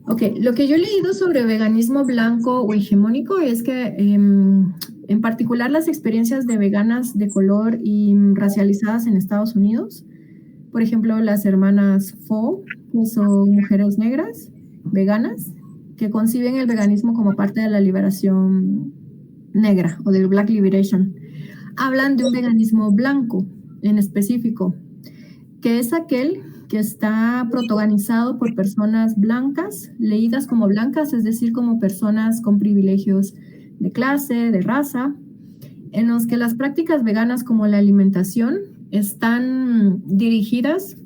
Ok, lo que yo he leído sobre veganismo blanco o hegemónico es que en particular las experiencias de veganas de color y racializadas en Estados Unidos, por ejemplo, las hermanas Pho, que son mujeres negras, veganas, que conciben el veganismo como parte de la liberación negra o del Black Liberation, hablan de un veganismo blanco en específico, que es aquel que está protagonizado por personas blancas, leídas como blancas, es decir, como personas con privilegios de clase, de raza, en los que las prácticas veganas como la alimentación están dirigidas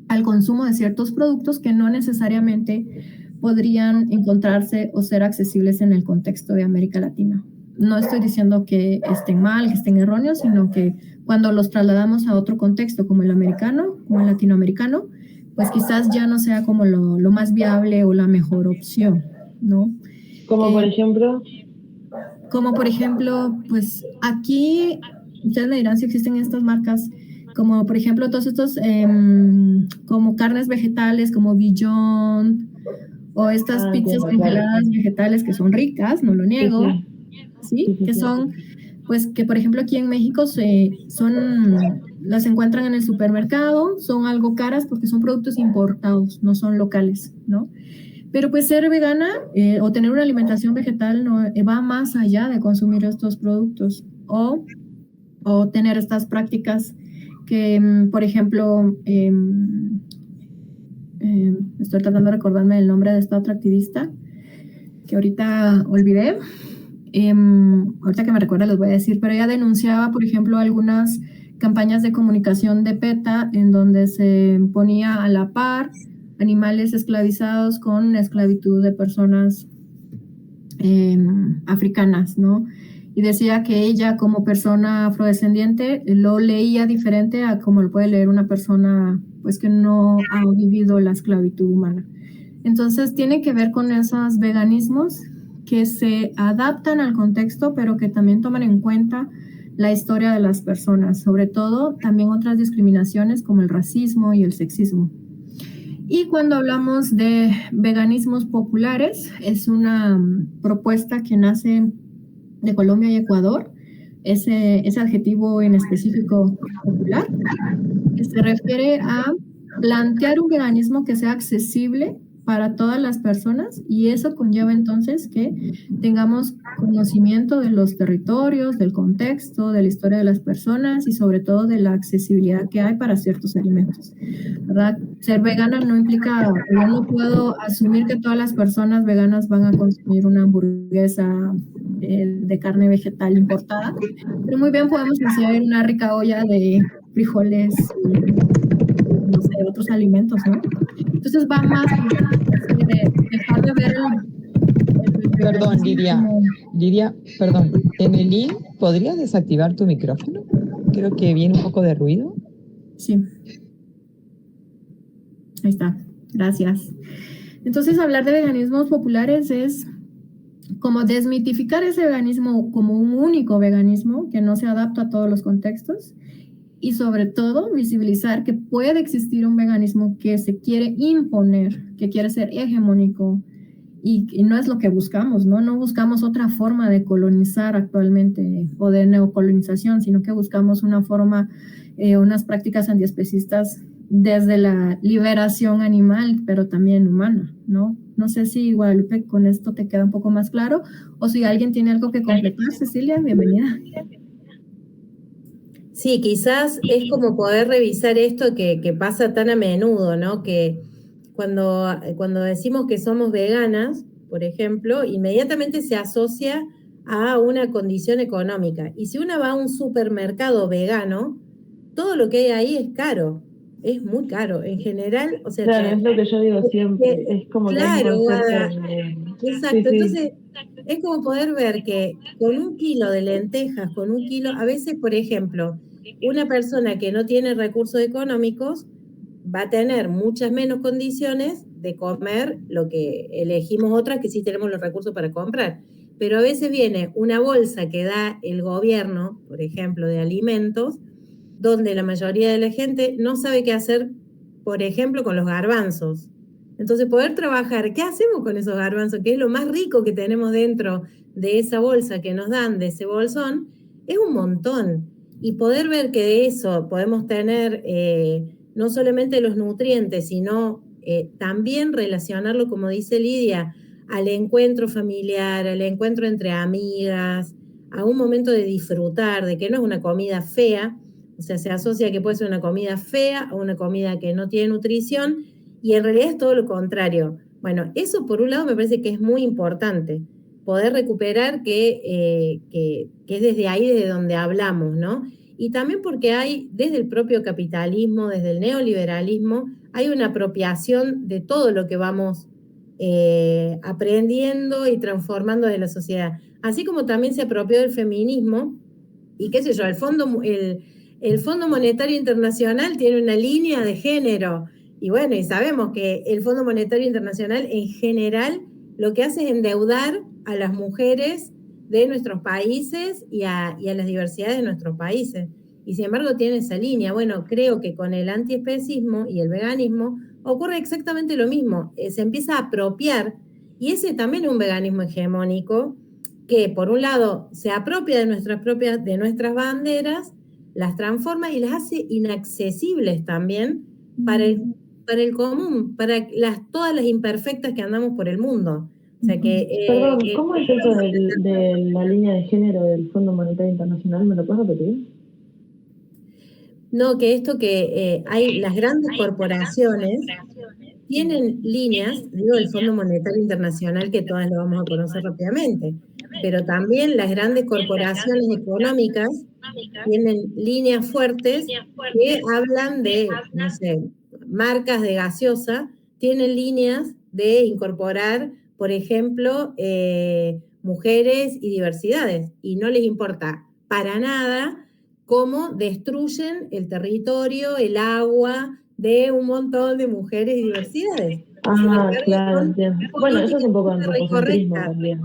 al consumo de ciertos productos que no necesariamente podrían encontrarse o ser accesibles en el contexto de América Latina. No estoy diciendo que estén mal, que estén erróneos, sino que cuando los trasladamos a otro contexto como el americano, como el latinoamericano, pues quizás ya no sea como lo más viable o la mejor opción, ¿no?
Como por ejemplo...
Como por ejemplo, pues aquí, ustedes me dirán si existen estas marcas, como por ejemplo todos estos, como carnes vegetales, como Beyond, o estas pizzas congeladas vegetales que son ricas, no lo niego, ¿sí? Que son, pues que por ejemplo aquí en México las encuentran en el supermercado, son algo caras porque son productos importados, no son locales, ¿no? Pero pues ser vegana o tener una alimentación vegetal no, va más allá de consumir estos productos o tener estas prácticas que, por ejemplo, estoy tratando de recordarme el nombre de esta otra activista que ahorita olvidé. Ahorita que me recuerda les voy a decir, pero ella denunciaba, por ejemplo, algunas campañas de comunicación de PETA en donde se ponía a la par animales esclavizados con esclavitud de personas africanas, ¿no? Y decía que ella como persona afrodescendiente lo leía diferente a como lo puede leer una persona pues que no ha vivido la esclavitud humana. Entonces tiene que ver con esos veganismos que se adaptan al contexto, pero que también toman en cuenta la historia de las personas, sobre todo también otras discriminaciones como el racismo y el sexismo. Y cuando hablamos de veganismos populares, es una propuesta que nace de Colombia y Ecuador, ese adjetivo en específico popular, que se refiere a plantear un veganismo que sea accesible para todas las personas y eso conlleva entonces que tengamos conocimiento de los territorios, del contexto, de la historia de las personas y sobre todo de la accesibilidad que hay para ciertos alimentos, ¿verdad? Ser vegana no implica, yo no puedo asumir que todas las personas veganas van a consumir una hamburguesa de carne vegetal importada, pero muy bien podemos hacer una rica olla de frijoles y no sé, otros alimentos, ¿no? Entonces va más de dejar de ver el
Perdón, Lidia, perdón. En el link, ¿podrías desactivar tu micrófono? Creo que viene un poco de ruido.
Sí. Ahí está. Gracias. Entonces, hablar de veganismos populares es como desmitificar ese veganismo como un único veganismo que no se adapta a todos los contextos y sobre todo visibilizar que puede existir un veganismo que se quiere imponer, que quiere ser hegemónico y no es lo que buscamos, ¿no? No buscamos otra forma de colonizar actualmente o de neocolonización, sino que buscamos una forma, unas prácticas antiespecistas desde la liberación animal, pero también humana, ¿no? No sé si, Guadalupe, con esto te queda un poco más claro, o si alguien tiene algo que completar. Cecilia, bienvenida.
Sí, quizás es como poder revisar esto que pasa tan a menudo, ¿no? Que cuando decimos que somos veganas, por ejemplo, inmediatamente se asocia a una condición económica. Y si uno va a un supermercado vegano, todo lo que hay ahí es caro. Es muy caro, en general, o sea...
Claro, es lo que yo digo siempre, es como
claro,
que hay un
Guada,
concepto de...
exacto,
Sí, sí.
entonces es como poder ver que con 1 kilo de lentejas, con 1 kilo, a veces, por ejemplo, una persona que no tiene recursos económicos va a tener muchas menos condiciones de comer lo que elegimos otras que sí tenemos los recursos para comprar. Pero a veces viene una bolsa que da el gobierno, por ejemplo, de alimentos, donde la mayoría de la gente no sabe qué hacer, por ejemplo, con los garbanzos. Entonces, poder trabajar, ¿qué hacemos con esos garbanzos? Que es lo más rico que tenemos dentro de esa bolsa que nos dan, de ese bolsón, es un montón. Y poder ver que de eso podemos tener no solamente los nutrientes, sino también relacionarlo, como dice Lidia, al encuentro familiar, al encuentro entre amigas, a un momento de disfrutar, de que no es una comida fea. O sea, se asocia que puede ser una comida fea o una comida que no tiene nutrición, y en realidad es todo lo contrario. Bueno, eso por un lado me parece que es muy importante, poder recuperar que es desde ahí desde donde hablamos, ¿no? Y también porque hay, desde el propio capitalismo, desde el neoliberalismo, hay una apropiación de todo lo que vamos aprendiendo y transformando de la sociedad. Así como también se apropió del feminismo, y qué sé yo, el Fondo Monetario Internacional tiene una línea de género, y bueno, y sabemos que el Fondo Monetario Internacional en general lo que hace es endeudar a las mujeres de nuestros países y a las diversidades de nuestros países. Y sin embargo tiene esa línea. Bueno, creo que con el antiespecismo y el veganismo ocurre exactamente lo mismo. Se empieza a apropiar, y ese también es un veganismo hegemónico, que por un lado se apropia de nuestras banderas, las transforma y las hace inaccesibles también para el común, para todas las imperfectas que andamos por el mundo. O sea que,
Perdón, ¿cómo es eso de la línea de género del Fondo Monetario Internacional? ¿Me lo puedes repetir?
No, que esto que hay las grandes corporaciones tienen líneas, digo, el Fondo Monetario Internacional, que todas lo vamos a conocer rápidamente, pero también las grandes corporaciones económicas tienen líneas fuertes que hablan de, no sé, marcas de gaseosa, tienen líneas de incorporar, por ejemplo, mujeres y diversidades, y no les importa para nada cómo destruyen el territorio, el agua de un montón de mujeres y diversidades.
Ah, claro, entiendo. Bueno, eso es un poco antropocentrismo
Correcta.
también.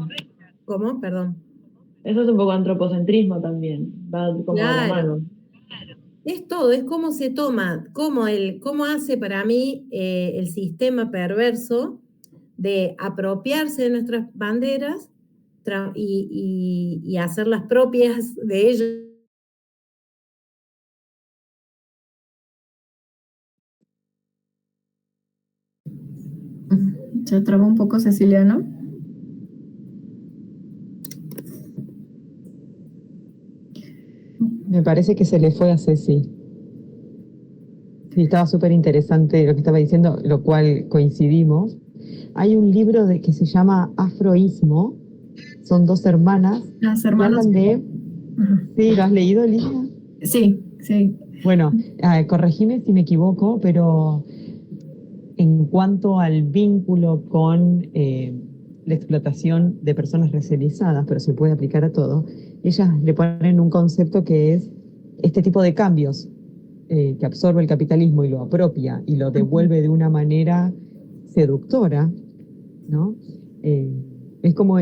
¿Cómo? Perdón.
Eso es un poco antropocentrismo también, va como de la
Claro.
mano.
Es todo, es cómo se toma, cómo hace para mí el sistema perverso de apropiarse de nuestras banderas y hacerlas propias de ellos.
Se trabó un poco Cecilia, ¿no?
Me parece que se le fue a Ceci. Sí, estaba súper interesante lo que estaba diciendo, lo cual coincidimos. Hay un libro que se llama Afroísmo, son 2 hermanas.
Las
que
hermanas.
hablan de...
Ajá.
Sí, ¿lo has leído, Lidia?
Sí, sí.
Bueno, corregime si me equivoco, pero en cuanto al vínculo con la explotación de personas racializadas, pero se puede aplicar a todo, ellas le ponen un concepto que es este tipo de cambios que absorbe el capitalismo y lo apropia y lo devuelve de una manera seductora, ¿no? Es como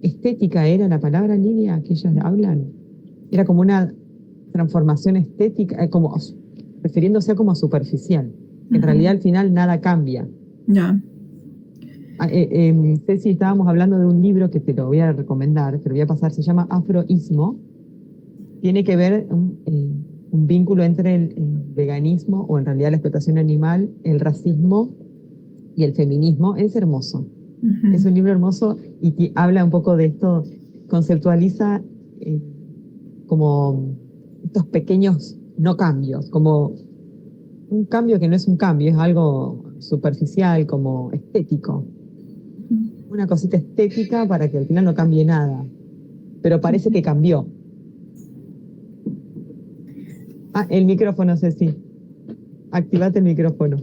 estética era la palabra, Lidia, que ellas hablan. Era como una transformación estética, como refiriéndose a como superficial. En realidad al final nada cambia.
Ya.
Ceci, estábamos hablando de un libro que te lo voy a recomendar, te lo voy a pasar, se llama Afroísmo. Tiene que ver un vínculo entre el veganismo, o en realidad la explotación animal, el racismo y el feminismo. Es hermoso. Es un libro hermoso y habla un poco de esto, conceptualiza como estos pequeños no cambios, como un cambio que no es un cambio, es algo superficial, como estético. Una cosita estética para que al final no cambie nada, pero parece que cambió. El micrófono, Ceci. Activate el micrófono.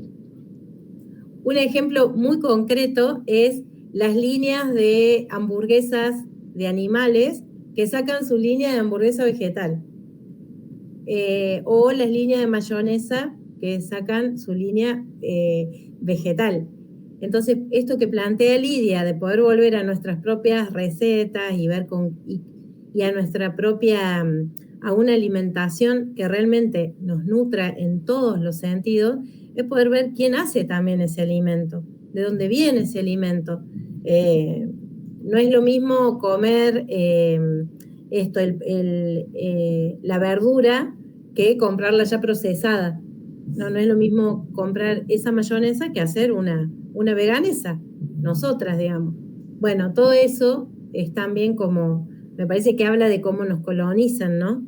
Un ejemplo muy concreto es las líneas de hamburguesas de animales que sacan su línea de hamburguesa vegetal. O las líneas de mayonesa que sacan su línea vegetal. Entonces, esto que plantea Lidia, de poder volver a nuestras propias recetas y ver y a nuestra propia, a una alimentación que realmente nos nutra en todos los sentidos, es poder ver quién hace también ese alimento, de dónde viene ese alimento. No es lo mismo comer la verdura que comprarla ya procesada. No es lo mismo comprar esa mayonesa que hacer una veganesa, nosotras, digamos. Bueno, todo eso es también como, me parece que habla de cómo nos colonizan, ¿no?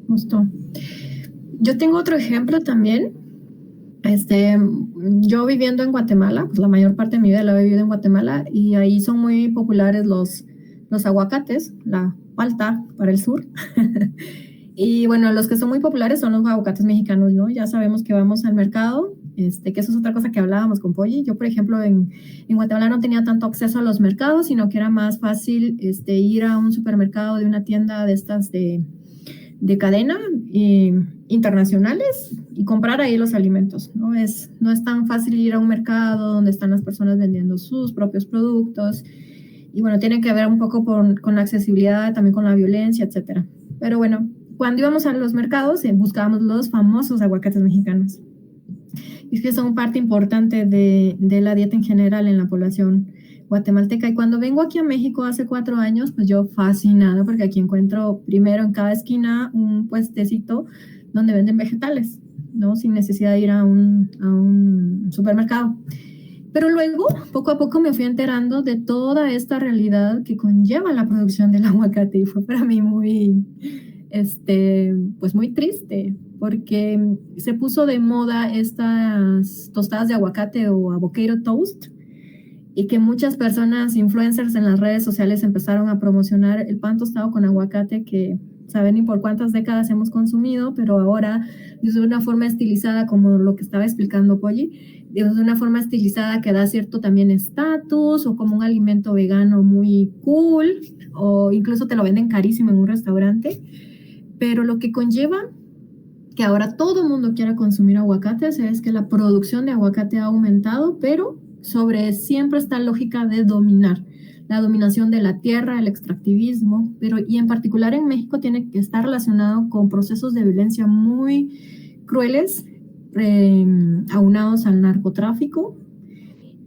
Justo. Yo tengo otro ejemplo también. Yo viviendo en Guatemala, pues la mayor parte de mi vida la he vivido en Guatemala, y ahí son muy populares los aguacates, la palta para el sur. Y bueno, los que son muy populares son los aguacates mexicanos, ¿no? Ya sabemos que vamos al mercado, que eso es otra cosa que hablábamos con Polly. Yo, por ejemplo, en Guatemala no tenía tanto acceso a los mercados, sino que era más fácil ir a un supermercado de una tienda de estas de cadena internacionales y comprar ahí los alimentos, ¿no? No es tan fácil ir a un mercado donde están las personas vendiendo sus propios productos, y bueno, tiene que ver un poco con la accesibilidad, también con la violencia, etcétera. Pero bueno, cuando íbamos a los mercados buscábamos los famosos aguacates mexicanos. Y es que son parte importante de la dieta en general en la población guatemalteca. Y cuando vengo aquí a México hace 4 años, pues yo fascinada, porque aquí encuentro primero en cada esquina un puestecito donde venden vegetales, ¿no? Sin necesidad de ir a un supermercado. Pero luego, poco a poco me fui enterando de toda esta realidad que conlleva la producción del aguacate, y fue para mí pues muy triste, porque se puso de moda estas tostadas de aguacate o avocado toast, y que muchas personas, influencers en las redes sociales, empezaron a promocionar el pan tostado con aguacate, que saben ni por cuántas décadas hemos consumido, pero ahora de una forma estilizada, como lo que estaba explicando Polly, de una forma estilizada que da cierto también estatus, o como un alimento vegano muy cool, o incluso te lo venden carísimo en un restaurante. Pero lo que conlleva que ahora todo el mundo quiera consumir aguacates es que la producción de aguacate ha aumentado, pero sobre siempre esta lógica de dominar, la dominación de la tierra, el extractivismo, y en particular en México tiene que estar relacionado con procesos de violencia muy crueles, aunados al narcotráfico,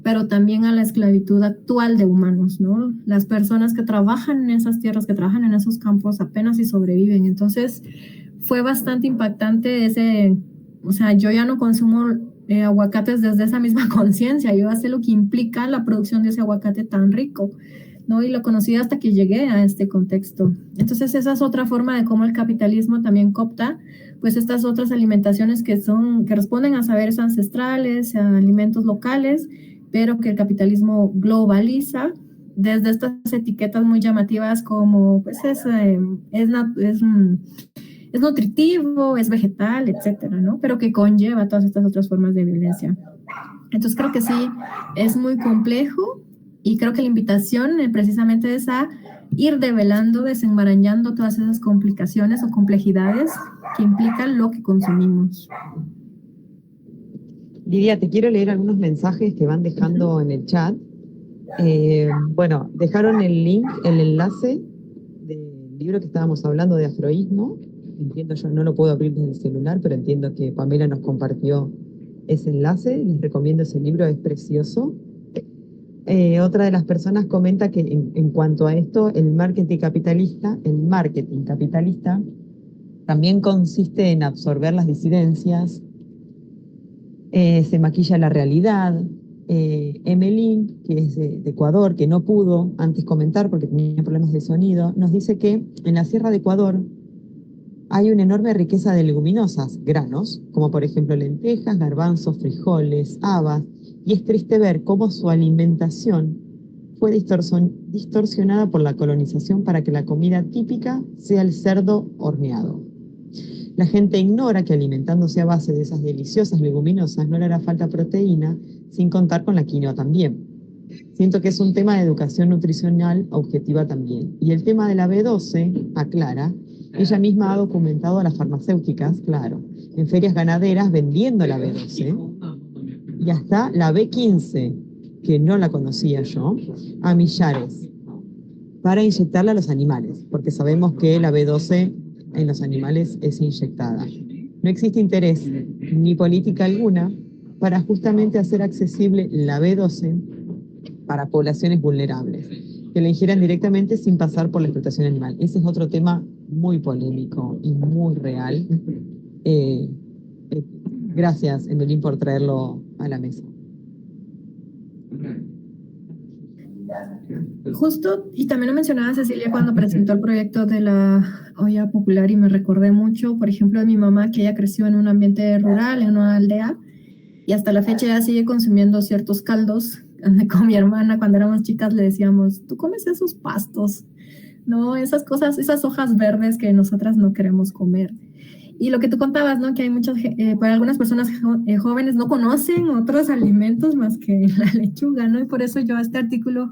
pero también a la esclavitud actual de humanos, ¿no? Las personas que trabajan en esas tierras, que trabajan en esos campos, apenas si sobreviven. Entonces, fue bastante impactante o sea, yo ya no consumo aguacates desde esa misma conciencia. Yo sé lo que implica la producción de ese aguacate tan rico, ¿no? Y lo conocí hasta que llegué a este contexto. Entonces, esa es otra forma de cómo el capitalismo también coopta, pues, estas otras alimentaciones que responden a saberes ancestrales, a alimentos locales, pero que el capitalismo globaliza desde estas etiquetas muy llamativas como, pues, es nutritivo, es vegetal, etcétera, ¿no? Pero que conlleva todas estas otras formas de violencia. Entonces creo que sí, es muy complejo y creo que la invitación precisamente es a ir develando, desenmarañando todas esas complicaciones o complejidades que implican lo que consumimos.
Lidia, te quiero leer algunos mensajes que van dejando en el chat. Bueno, dejaron el link, el enlace del libro que estábamos hablando de afroísmo. Entiendo, yo no lo puedo abrir desde el celular, pero entiendo que Pamela nos compartió ese enlace. Les recomiendo ese libro, es precioso. Otra de las personas comenta que en cuanto a esto, el marketing capitalista también consiste en absorber las disidencias, se maquilla la realidad. Emelín, que es de Ecuador, que no pudo antes comentar porque tenía problemas de sonido, nos dice que en la Sierra de Ecuador hay una enorme riqueza de leguminosas, granos, como por ejemplo lentejas, garbanzos, frijoles, habas, y es triste ver cómo su alimentación fue distorsionada por la colonización para que la comida típica sea el cerdo horneado. La gente ignora que alimentándose a base de esas deliciosas leguminosas no le hará falta proteína, sin contar con la quinoa también. Siento que es un tema de educación nutricional objetiva también. Y el tema de la B12, aclara, ella misma ha documentado a las farmacéuticas, claro, en ferias ganaderas vendiendo la B12, y hasta la B15, que no la conocía yo, a millares, para inyectarla a los animales, porque sabemos que la B12 en los animales es inyectada. No existe interés ni política alguna para justamente hacer accesible la B12 para poblaciones vulnerables, que la ingieran directamente sin pasar por la explotación animal. Ese es otro tema muy polémico y muy real. Gracias, Emelín, por traerlo a la mesa.
Justo, y también lo mencionaba Cecilia cuando presentó el proyecto de la olla popular y me recordé mucho, por ejemplo, de mi mamá, que ella creció en un ambiente rural, en una aldea, y hasta la fecha ella sigue consumiendo ciertos caldos. Con mi hermana, cuando éramos chicas, le decíamos, tú comes esos pastos, ¿no? Esas cosas, esas hojas verdes que nosotras no queremos comer. Y lo que tú contabas, ¿no? Que hay muchas, para algunas personas jóvenes no conocen otros alimentos más que la lechuga, ¿no? Y por eso yo a este artículo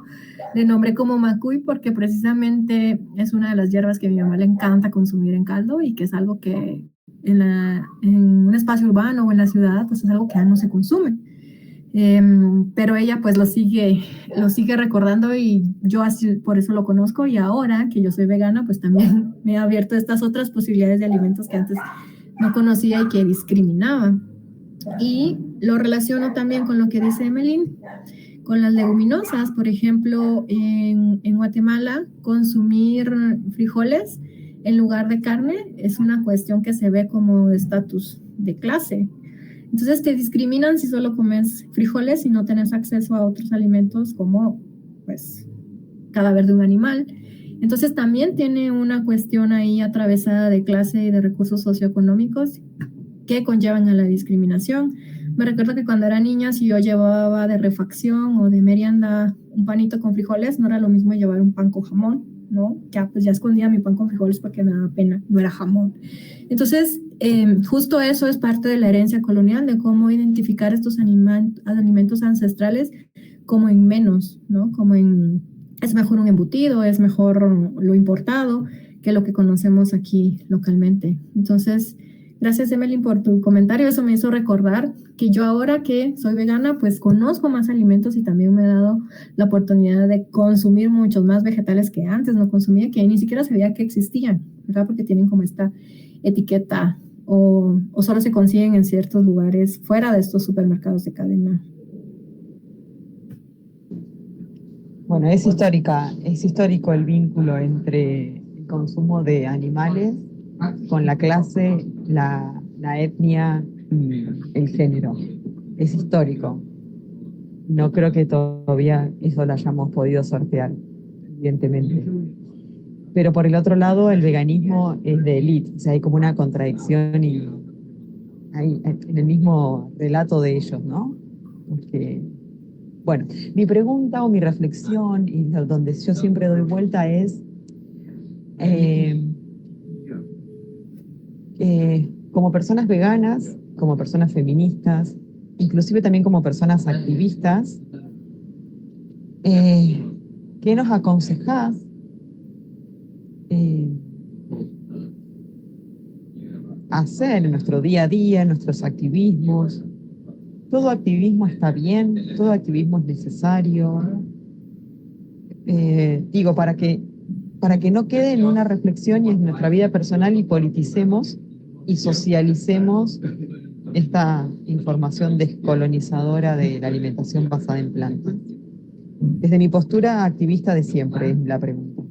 le nombré como macuy, porque precisamente es una de las hierbas que a mi mamá le encanta consumir en caldo y que es algo que en un espacio urbano o en la ciudad, pues es algo que ya no se consume. Pero ella pues lo sigue recordando y yo así por eso lo conozco, y ahora que yo soy vegana pues también me ha abierto estas otras posibilidades de alimentos que antes no conocía y que discriminaba. Y lo relaciono también con lo que dice Emelín, con las leguminosas. Por ejemplo, en Guatemala consumir frijoles en lugar de carne es una cuestión que se ve como de estatus de clase. Entonces te discriminan si solo comes frijoles y no tienes acceso a otros alimentos como, pues, cadáver de un animal. Entonces también tiene una cuestión ahí atravesada de clase y de recursos socioeconómicos que conllevan a la discriminación. Me recuerdo que cuando era niña, si yo llevaba de refacción o de merienda un panito con frijoles, no era lo mismo llevar un pan con jamón, ¿no? Ya, pues ya escondía mi pan con frijoles porque me daba pena, no era jamón. Entonces, justo eso es parte de la herencia colonial, de cómo identificar estos alimentos ancestrales como en menos, ¿no? Como en, es mejor un embutido, es mejor lo importado que lo que conocemos aquí localmente. Entonces, gracias, Emelín, por tu comentario. Eso me hizo recordar que yo ahora que soy vegana, pues conozco más alimentos y también me he dado la oportunidad de consumir muchos más vegetales que antes no consumía, que ni siquiera sabía que existían, ¿verdad? Porque tienen como esta etiqueta o solo se consiguen en ciertos lugares fuera de estos supermercados de cadena.
Bueno, es histórico el vínculo entre el consumo de animales con la clase, la etnia y el género. Es histórico. No creo que todavía eso lo hayamos podido sortear, evidentemente. Pero por el otro lado, el veganismo es de élite, o sea, hay como una contradicción y hay en el mismo relato de ellos, ¿no? Porque, bueno, mi pregunta o mi reflexión, y donde yo siempre doy vuelta, es como personas veganas, como personas feministas, inclusive también como personas activistas, ¿qué nos aconsejás hacer en nuestro día a día, en nuestros activismos? Todo activismo está bien, todo activismo es necesario. Digo, para que no quede en una reflexión y en nuestra vida personal y politicemos y socialicemos esta información descolonizadora de la alimentación basada en plantas. Desde mi postura activista de siempre es la pregunta.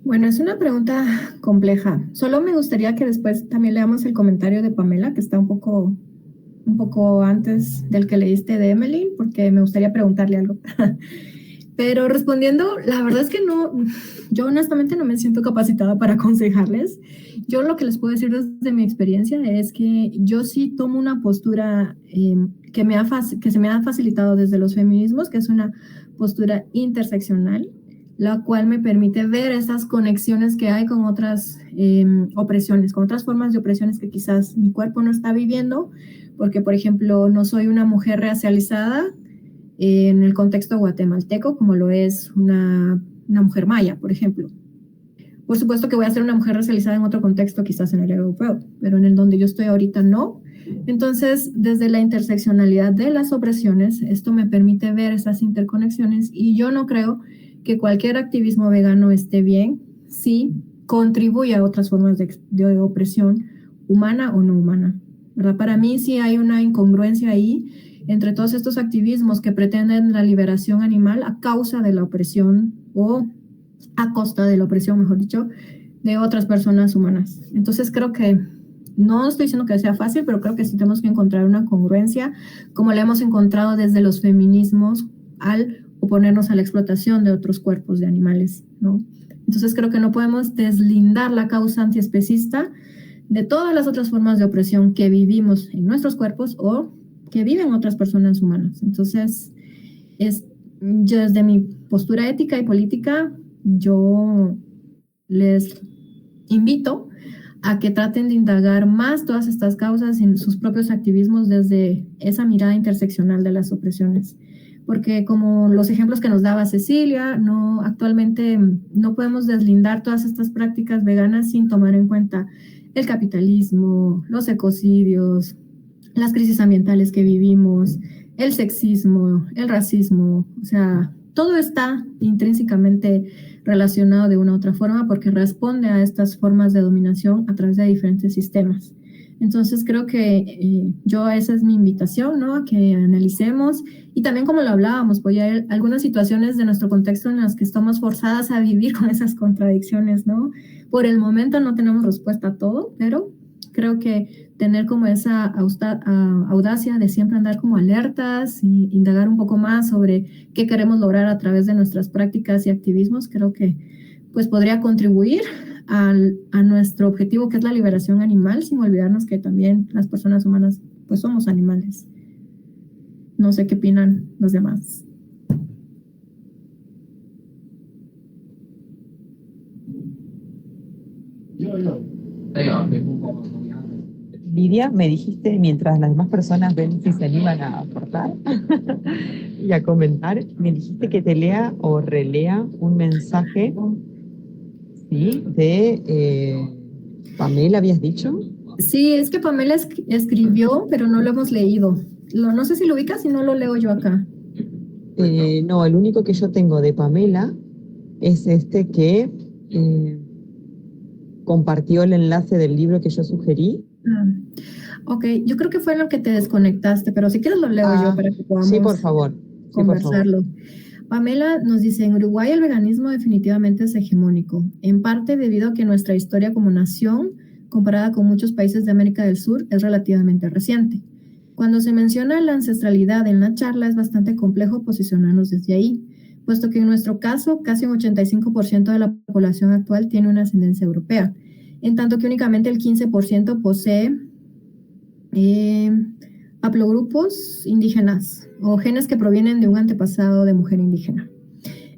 Bueno, es una pregunta compleja. Solo me gustaría que después también leamos el comentario de Pamela, que está un poco antes del que leíste de Emily, porque me gustaría preguntarle algo. Pero respondiendo, la verdad es que no, yo honestamente no me siento capacitada para aconsejarles. Yo lo que les puedo decir desde mi experiencia es que yo sí tomo una postura que se me ha facilitado desde los feminismos, que es una postura interseccional, la cual me permite ver esas conexiones que hay con otras opresiones, con otras formas de opresiones que quizás mi cuerpo no está viviendo, porque, por ejemplo, no soy una mujer racializada en el contexto guatemalteco, como lo es una mujer maya, por ejemplo. Por supuesto que voy a ser una mujer racializada en otro contexto, quizás en el europeo, pero en el donde yo estoy ahorita no. Entonces, desde la interseccionalidad de las opresiones, esto me permite ver esas interconexiones y yo no creo que cualquier activismo vegano esté bien si contribuye a otras formas de opresión humana o no humana, ¿verdad? Para mí sí hay una incongruencia ahí entre todos estos activismos que pretenden la liberación animal a causa de la opresión o a costa de la opresión, mejor dicho, de otras personas humanas. Entonces creo que, no estoy diciendo que sea fácil, pero creo que sí tenemos que encontrar una congruencia, como la hemos encontrado desde los feminismos al oponernos a la explotación de otros cuerpos de animales, ¿no? Entonces creo que no podemos deslindar la causa antiespecista de todas las otras formas de opresión que vivimos en nuestros cuerpos o que viven otras personas humanas. Entonces, yo desde mi postura ética y política, yo les invito a que traten de indagar más todas estas causas en sus propios activismos desde esa mirada interseccional de las opresiones. Porque como los ejemplos que nos daba Cecilia, actualmente no podemos deslindar todas estas prácticas veganas sin tomar en cuenta el capitalismo, los ecocidios, las crisis ambientales que vivimos, el sexismo, el racismo, o sea, todo está intrínsecamente relacionado de una u otra forma porque responde a estas formas de dominación a través de diferentes sistemas. Entonces creo que esa es mi invitación, ¿no? A que analicemos y también como lo hablábamos, pues ya hay algunas situaciones de nuestro contexto en las que estamos forzadas a vivir con esas contradicciones, ¿no? Por el momento no tenemos respuesta a todo, pero creo que tener como esa audacia de siempre andar como alertas y indagar un poco más sobre qué queremos lograr a través de nuestras prácticas y activismos, creo que pues podría contribuir a nuestro objetivo, que es la liberación animal, sin olvidarnos que también las personas humanas pues somos animales. No sé qué opinan los demás.
Lidia, me dijiste, mientras las demás personas ven si se animan a aportar y a comentar, me dijiste que te lea o relea un mensaje, ¿sí? De Pamela, ¿habías dicho?
Sí, es que Pamela escribió, pero no lo hemos leído. No sé si lo ubicas, si no lo leo yo acá.
No, el único que yo tengo de Pamela es este que compartió el enlace del libro que yo sugerí.
Ok, yo creo que fue en lo que te desconectaste, pero si quieres lo leo yo para que podamos
sí, por favor.
conversarlo. Sí, por favor. Pamela nos dice, en Uruguay el veganismo definitivamente es hegemónico, en parte debido a que nuestra historia como nación, comparada con muchos países de América del Sur, es relativamente reciente. Cuando se menciona la ancestralidad en la charla es bastante complejo posicionarnos desde ahí, puesto que en nuestro caso casi un 85% de la población actual tiene una ascendencia europea, en tanto que únicamente el 15% posee haplogrupos indígenas o genes que provienen de un antepasado de mujer indígena.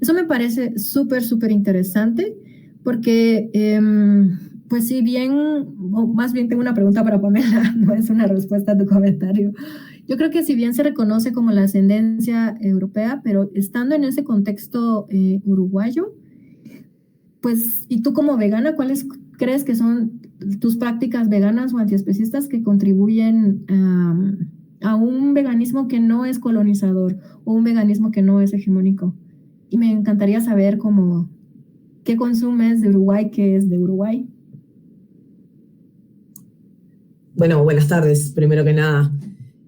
Eso me parece súper interesante porque Pues si bien, o más bien tengo una pregunta para Pamela, no es una respuesta a tu comentario. Yo creo que si bien se reconoce como la ascendencia europea, pero estando en ese contexto uruguayo, pues, y tú como vegana, ¿cuáles crees que son tus prácticas veganas o antiespecistas que contribuyen a un veganismo que no es colonizador o un veganismo que no es hegemónico? Y me encantaría saber cómo, qué consumes de Uruguay, qué es de Uruguay.
Bueno, buenas tardes, primero que nada.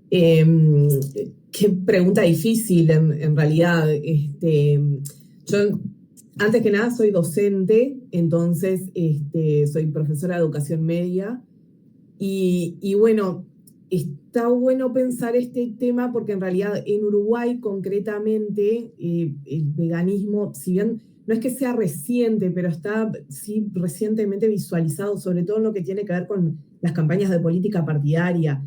Qué pregunta difícil, en realidad. Yo, antes que nada, soy docente, entonces soy profesora de educación media. Y bueno, está bueno pensar este tema porque en realidad en Uruguay concretamente el veganismo, si bien no es que sea reciente, pero está sí recientemente visualizado, sobre todo en lo que tiene que ver con las campañas de política partidaria.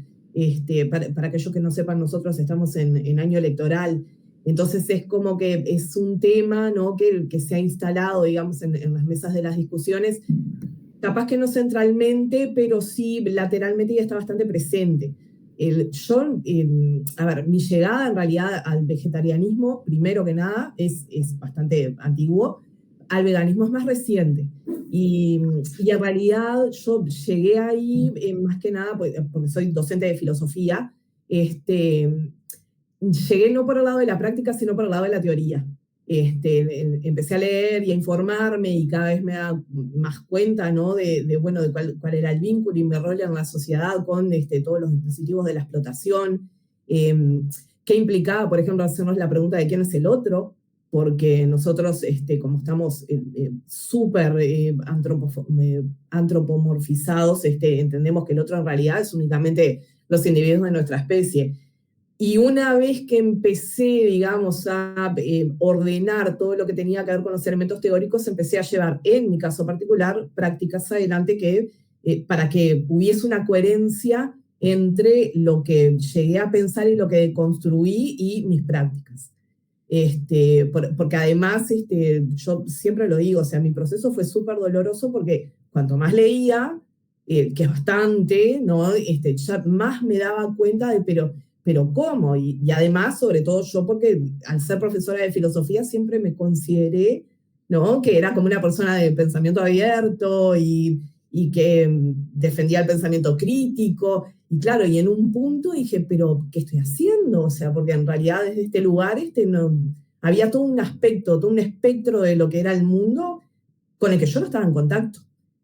Para aquellos que no sepan, nosotros estamos en año electoral, entonces es como que es un tema, ¿no?, que se ha instalado, digamos, en las mesas de las discusiones, capaz que no centralmente, pero sí lateralmente, y está bastante presente. A ver, mi llegada en realidad al vegetarianismo, primero que nada, es bastante antiguo. Al veganismo es más reciente. Y en realidad yo llegué ahí más que nada porque soy docente de filosofía. Llegué no por el lado de la práctica, sino por el lado de la teoría. Empecé a leer y a informarme y cada vez me da más cuenta, ¿no?, bueno, de cuál era el vínculo y mi rol en la sociedad con todos los dispositivos de la explotación. ¿Qué implicaba, por ejemplo, hacernos la pregunta de quién es el otro? Porque nosotros, como estamos súper antropomorfizados, entendemos que el otro en realidad es únicamente los individuos de nuestra especie. Y una vez que empecé, digamos, a ordenar todo lo que tenía que ver con los elementos teóricos, empecé a llevar, en mi caso particular, prácticas adelante para que hubiese una coherencia entre lo que llegué a pensar y lo que construí y mis prácticas. Porque además, yo siempre lo digo, o sea, mi proceso fue súper doloroso porque cuanto más leía, que es bastante, ¿no?, ya más me daba cuenta de, pero ¿cómo? Y además, sobre todo yo, porque al ser profesora de filosofía siempre me consideré, ¿no?, que era como una persona de pensamiento abierto y que defendía el pensamiento crítico. Y claro, y en un punto dije, pero ¿qué estoy haciendo? O sea, porque en realidad desde este lugar había todo un aspecto, todo un espectro de lo que era el mundo con el que yo no estaba en contacto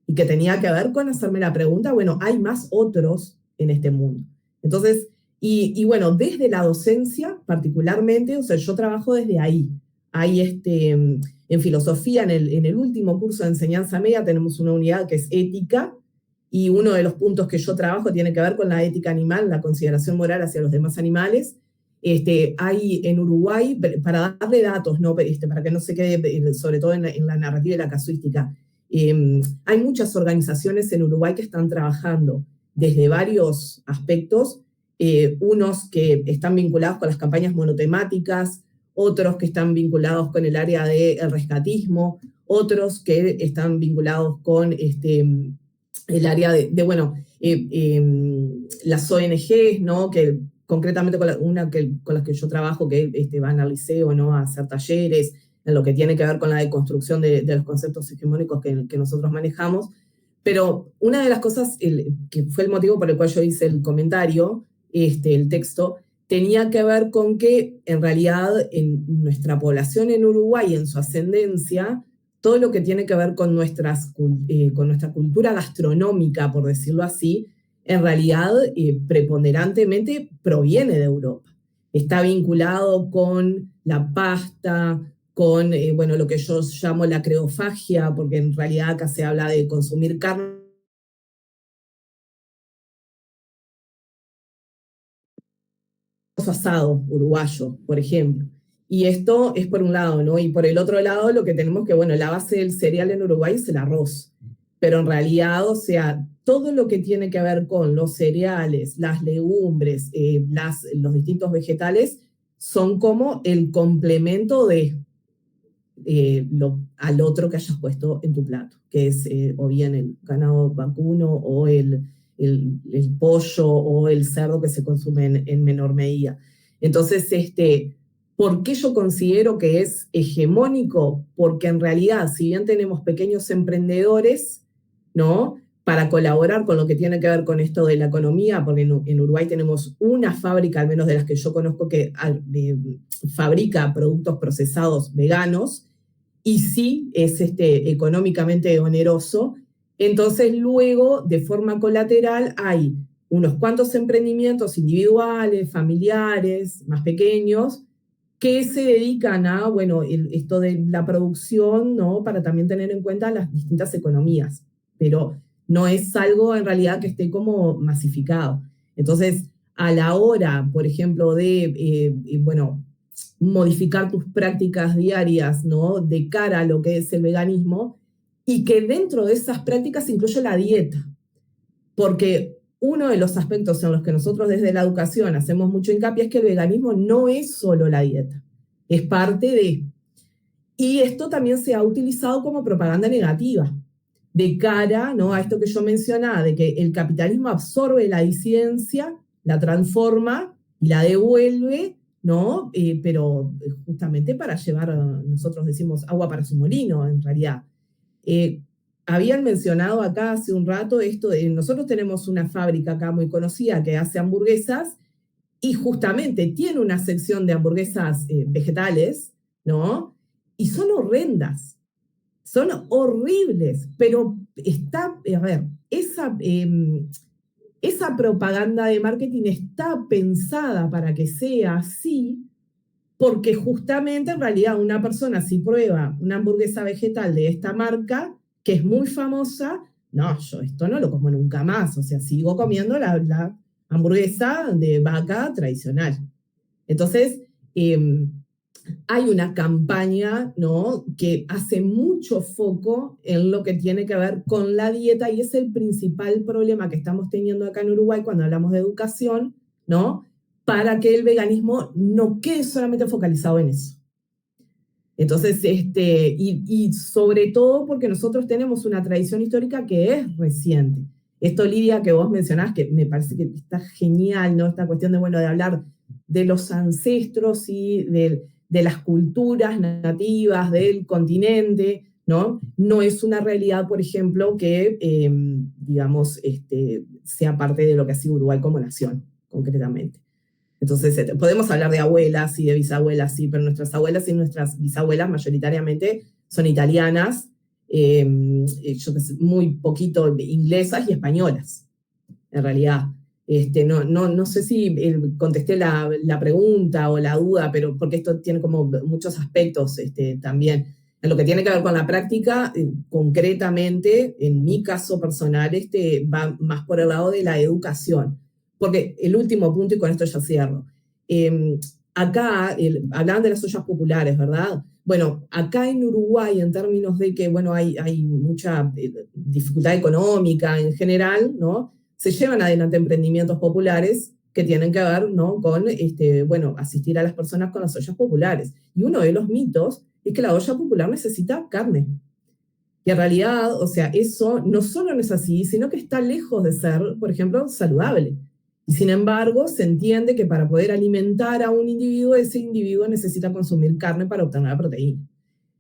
y que tenía que ver con hacerme la pregunta, bueno, hay más otros en este mundo. Entonces, y bueno, desde la docencia particularmente, o sea, yo trabajo desde ahí. Hay en filosofía, en el último curso de enseñanza media, tenemos una unidad que es ética, y uno de los puntos que yo trabajo tiene que ver con la ética animal, la consideración moral hacia los demás animales. Hay en Uruguay, para darle datos, ¿no?, para que no se quede, sobre todo en la narrativa y la casuística, hay muchas organizaciones en Uruguay que están trabajando desde varios aspectos, unos que están vinculados con las campañas monotemáticas, otros que están vinculados con el área del rescatismo, otros que están vinculados con el área bueno, las ONGs, ¿no?, que concretamente con las que yo trabajo, que van al liceo, ¿no?, a hacer talleres, en lo que tiene que ver con la deconstrucción de los conceptos hegemónicos que nosotros manejamos. Pero una de las cosas que fue el motivo por el cual yo hice el comentario, el texto, tenía que ver con que en realidad en nuestra población en Uruguay, en su ascendencia, todo lo que tiene que ver con nuestra cultura gastronómica, por decirlo así, en realidad preponderantemente proviene de Europa. Está vinculado con la pasta, con bueno, lo que yo llamo la creofagia, porque en realidad acá se habla de consumir carne asado uruguayo, por ejemplo. Y esto es por un lado, ¿no? Y por el otro lado, lo que tenemos que, bueno, la base del cereal en Uruguay es el arroz. Pero en realidad, o sea, todo lo que tiene que ver con los cereales, las legumbres, los distintos vegetales, son como el complemento de. al otro que hayas puesto en tu plato, que es o bien el ganado vacuno o el pollo o el cerdo que se consume en menor medida. Entonces, ¿por qué yo considero que es hegemónico? Porque en realidad, si bien tenemos pequeños emprendedores, ¿no?, para colaborar con lo que tiene que ver con esto de la economía, porque en Uruguay tenemos una fábrica, al menos de las que yo conozco, que fabrica productos procesados veganos, y sí es económicamente oneroso. Entonces luego, de forma colateral, hay unos cuantos emprendimientos individuales, familiares, más pequeños, que se dedican a, bueno, esto de la producción, ¿no?, para también tener en cuenta las distintas economías, pero no es algo en realidad que esté como masificado. Entonces, a la hora, por ejemplo, de, bueno, modificar tus prácticas diarias, ¿no?, de cara a lo que es el veganismo, y que dentro de esas prácticas incluye la dieta, porque uno de los aspectos en los que nosotros desde la educación hacemos mucho hincapié es que el veganismo no es solo la dieta, es parte de... Y esto también se ha utilizado como propaganda negativa, de cara, ¿no?, a esto que yo mencionaba, de que el capitalismo absorbe la disidencia, la transforma y la devuelve, ¿no? Pero justamente para llevar, nosotros decimos, agua para su molino, en realidad. Habían mencionado acá hace un rato esto de, nosotros tenemos una fábrica acá muy conocida que hace hamburguesas, y justamente tiene una sección de hamburguesas vegetales, ¿no? Y son horrendas. Son horribles, pero está, a ver, esa propaganda de marketing está pensada para que sea así, porque justamente en realidad una persona si prueba una hamburguesa vegetal de esta marca, que es muy famosa, no, yo esto no lo como nunca más, o sea, sigo comiendo la hamburguesa de vaca tradicional. Entonces, hay una campaña, ¿no?, que hace mucho foco en lo que tiene que ver con la dieta, y es el principal problema que estamos teniendo acá en Uruguay cuando hablamos de educación, ¿no?, para que el veganismo no quede solamente focalizado en eso. Entonces, y sobre todo porque nosotros tenemos una tradición histórica que es reciente. Esto, Lidia, que vos mencionás, que me parece que está genial, ¿no?, esta cuestión de, bueno, de hablar de los ancestros y de las culturas nativas del continente, ¿no? No es una realidad, por ejemplo, que, digamos, sea parte de lo que ha sido Uruguay como nación, concretamente. Entonces, podemos hablar de abuelas y de bisabuelas, sí, pero nuestras abuelas y nuestras bisabuelas mayoritariamente son italianas, yo que sé, muy poquito inglesas y españolas, en realidad. No sé si contesté la pregunta o la duda, pero porque esto tiene como muchos aspectos también. En lo que tiene que ver con la práctica, concretamente, en mi caso personal, va más por el lado de la educación. Porque el último punto, y con esto ya cierro, acá hablaban de las ollas populares, ¿verdad? Bueno, acá en Uruguay, en términos de que, bueno, hay mucha dificultad económica en general, ¿no?, se llevan adelante emprendimientos populares que tienen que ver, ¿no?, con, bueno, asistir a las personas con las ollas populares. Y uno de los mitos es que la olla popular necesita carne. Y en realidad, o sea, eso no solo no es así, sino que está lejos de ser, por ejemplo, saludable. Y sin embargo, se entiende que para poder alimentar a un individuo, ese individuo necesita consumir carne para obtener la proteína.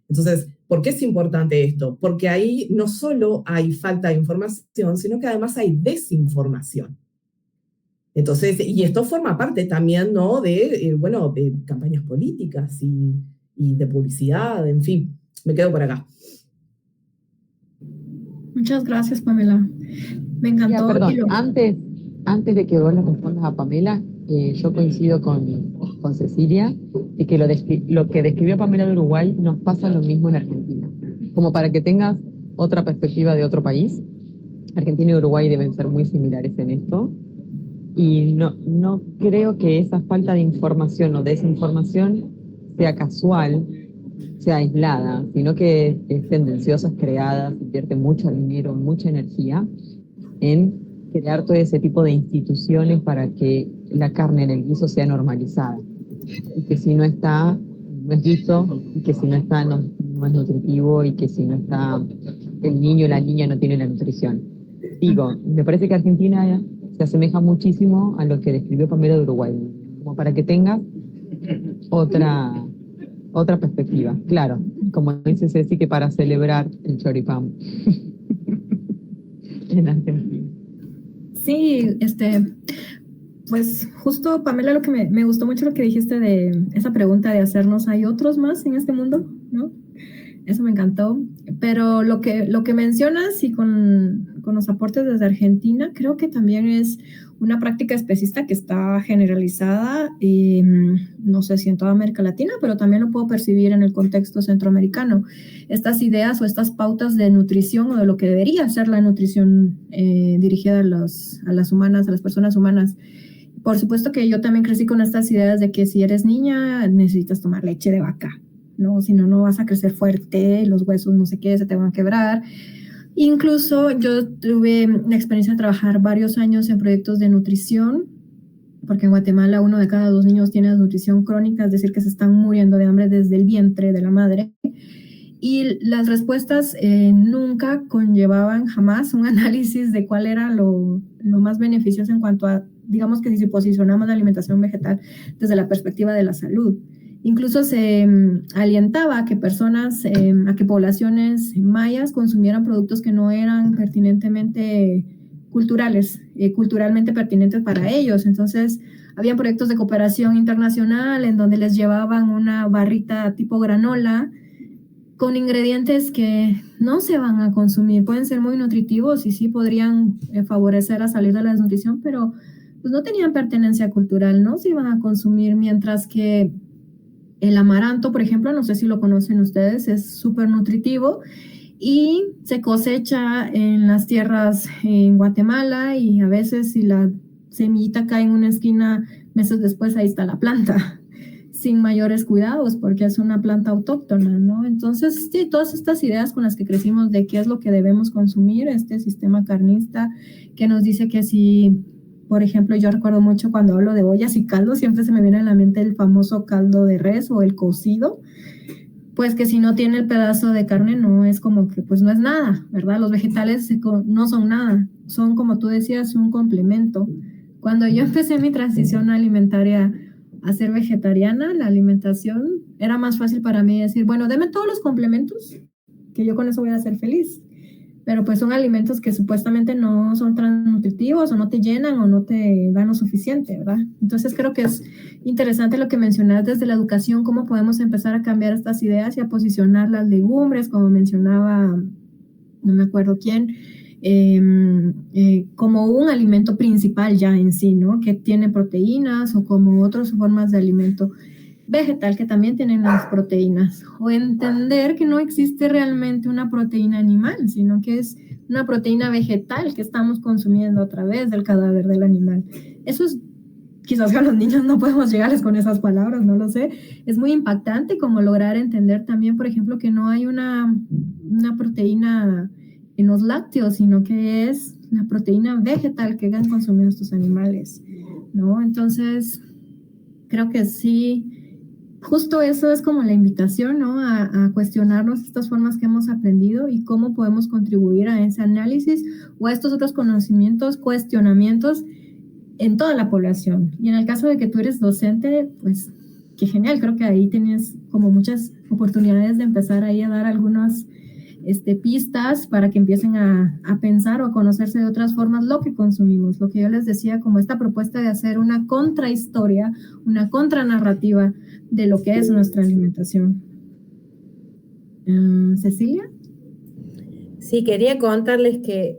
Entonces, ¿por qué es importante esto? Porque ahí no solo hay falta de información, sino que además hay desinformación. Entonces, y esto forma parte también, ¿no?, de, bueno, de campañas políticas y de publicidad, en fin. Me quedo por acá.
Muchas gracias, Pamela. Me encantó.
Ya, perdón, antes de que vos le respondas a Pamela, yo coincido con Cecilia, y que lo que describió Pamela de Uruguay nos pasa lo mismo en Argentina. Como para que tengas otra perspectiva de otro país, Argentina y Uruguay deben ser muy similares en esto, y no creo que esa falta de información o desinformación sea casual, sea aislada, sino que es tendenciosa, es creada, se invierte mucho dinero, mucha energía en crear todo ese tipo de instituciones para que la carne en el guiso sea normalizada. Y que si no está, no es guiso, y que si no está no es nutritivo, y que si no está el niño o la niña no tiene la nutrición. Digo, me parece que Argentina se asemeja muchísimo a lo que describió Pamela de Uruguay, como para que tengas otra perspectiva. Claro, como dice Ceci, que para celebrar el choripán en Argentina.
Sí, pues justo, Pamela, lo que me gustó mucho lo que dijiste de esa pregunta de hacernos, ¿hay otros más en este mundo? ¿No? Eso me encantó. Pero lo que mencionas y con los aportes desde Argentina, creo que también es una práctica especista que está generalizada, no sé si en toda América Latina, pero también lo puedo percibir en el contexto centroamericano. Estas ideas o estas pautas de nutrición o de lo que debería ser la nutrición dirigida a las humanas, a las personas humanas. Por supuesto que yo también crecí con estas ideas de que si eres niña necesitas tomar leche de vaca, ¿no? Si no, no vas a crecer fuerte, los huesos no sé qué, se te van a quebrar. Incluso yo tuve la experiencia de trabajar varios años en proyectos de nutrición, porque en Guatemala 1 de cada 2 niños tiene desnutrición crónica, es decir, que se están muriendo de hambre desde el vientre de la madre. Y las respuestas nunca conllevaban jamás un análisis de cuál era lo más beneficioso en cuanto a, digamos que si posicionamos la alimentación vegetal desde la perspectiva de la salud. Incluso se alientaba a que personas, a que poblaciones mayas consumieran productos que no eran pertinentemente culturalmente pertinentes para ellos. Entonces, había proyectos de cooperación internacional en donde les llevaban una barrita tipo granola con ingredientes que no se van a consumir. Pueden ser muy nutritivos y sí podrían favorecer a salir de la desnutrición, pero pues no tenían pertenencia cultural, no se iban a consumir, mientras que el amaranto, por ejemplo, no sé si lo conocen ustedes, es súper nutritivo y se cosecha en las tierras en Guatemala, y a veces si la semillita cae en una esquina, meses después ahí está la planta, sin mayores cuidados, porque es una planta autóctona, ¿no? Entonces, sí, todas estas ideas con las que crecimos de qué es lo que debemos consumir, este sistema carnista que nos dice que si, por ejemplo, yo recuerdo mucho cuando hablo de ollas y caldo, siempre se me viene a la mente el famoso caldo de res o el cocido, pues que si no tiene el pedazo de carne no es como que, pues no es nada, ¿verdad? Los vegetales no son nada, son, como tú decías, un complemento. Cuando yo empecé mi transición alimentaria a ser vegetariana, la alimentación era más fácil para mí decir, bueno, deme todos los complementos, que yo con eso voy a ser feliz. Pero pues son alimentos que supuestamente no son tan nutritivos o no te llenan o no te dan lo suficiente, ¿verdad? Entonces creo que es interesante lo que mencionas desde la educación, cómo podemos empezar a cambiar estas ideas y a posicionar las legumbres, como mencionaba, no me acuerdo quién, como un alimento principal ya en sí, ¿no? Que tiene proteínas, o como otras formas de alimento vegetal que también tienen las proteínas, o entender que no existe realmente una proteína animal, sino que es una proteína vegetal que estamos consumiendo a través del cadáver del animal. Eso es, quizás a los niños no podemos llegarles con esas palabras, no lo sé. Es muy impactante como lograr entender también, por ejemplo, que no hay una proteína en los lácteos, sino que es la proteína vegetal que han consumido estos animales, ¿no? Entonces, creo que sí. Justo eso es como la invitación, ¿no? A cuestionarnos estas formas que hemos aprendido y cómo podemos contribuir a ese análisis o a estos otros conocimientos, cuestionamientos en toda la población. Y en el caso de que tú eres docente, pues qué genial, creo que ahí tienes como muchas oportunidades de empezar ahí a dar algunas pistas para que empiecen a pensar o a conocerse de otras formas lo que consumimos. Lo que yo les decía, como esta propuesta de hacer una contrahistoria, una contranarrativa de lo que es nuestra alimentación. ¿Cecilia?
Sí, quería contarles que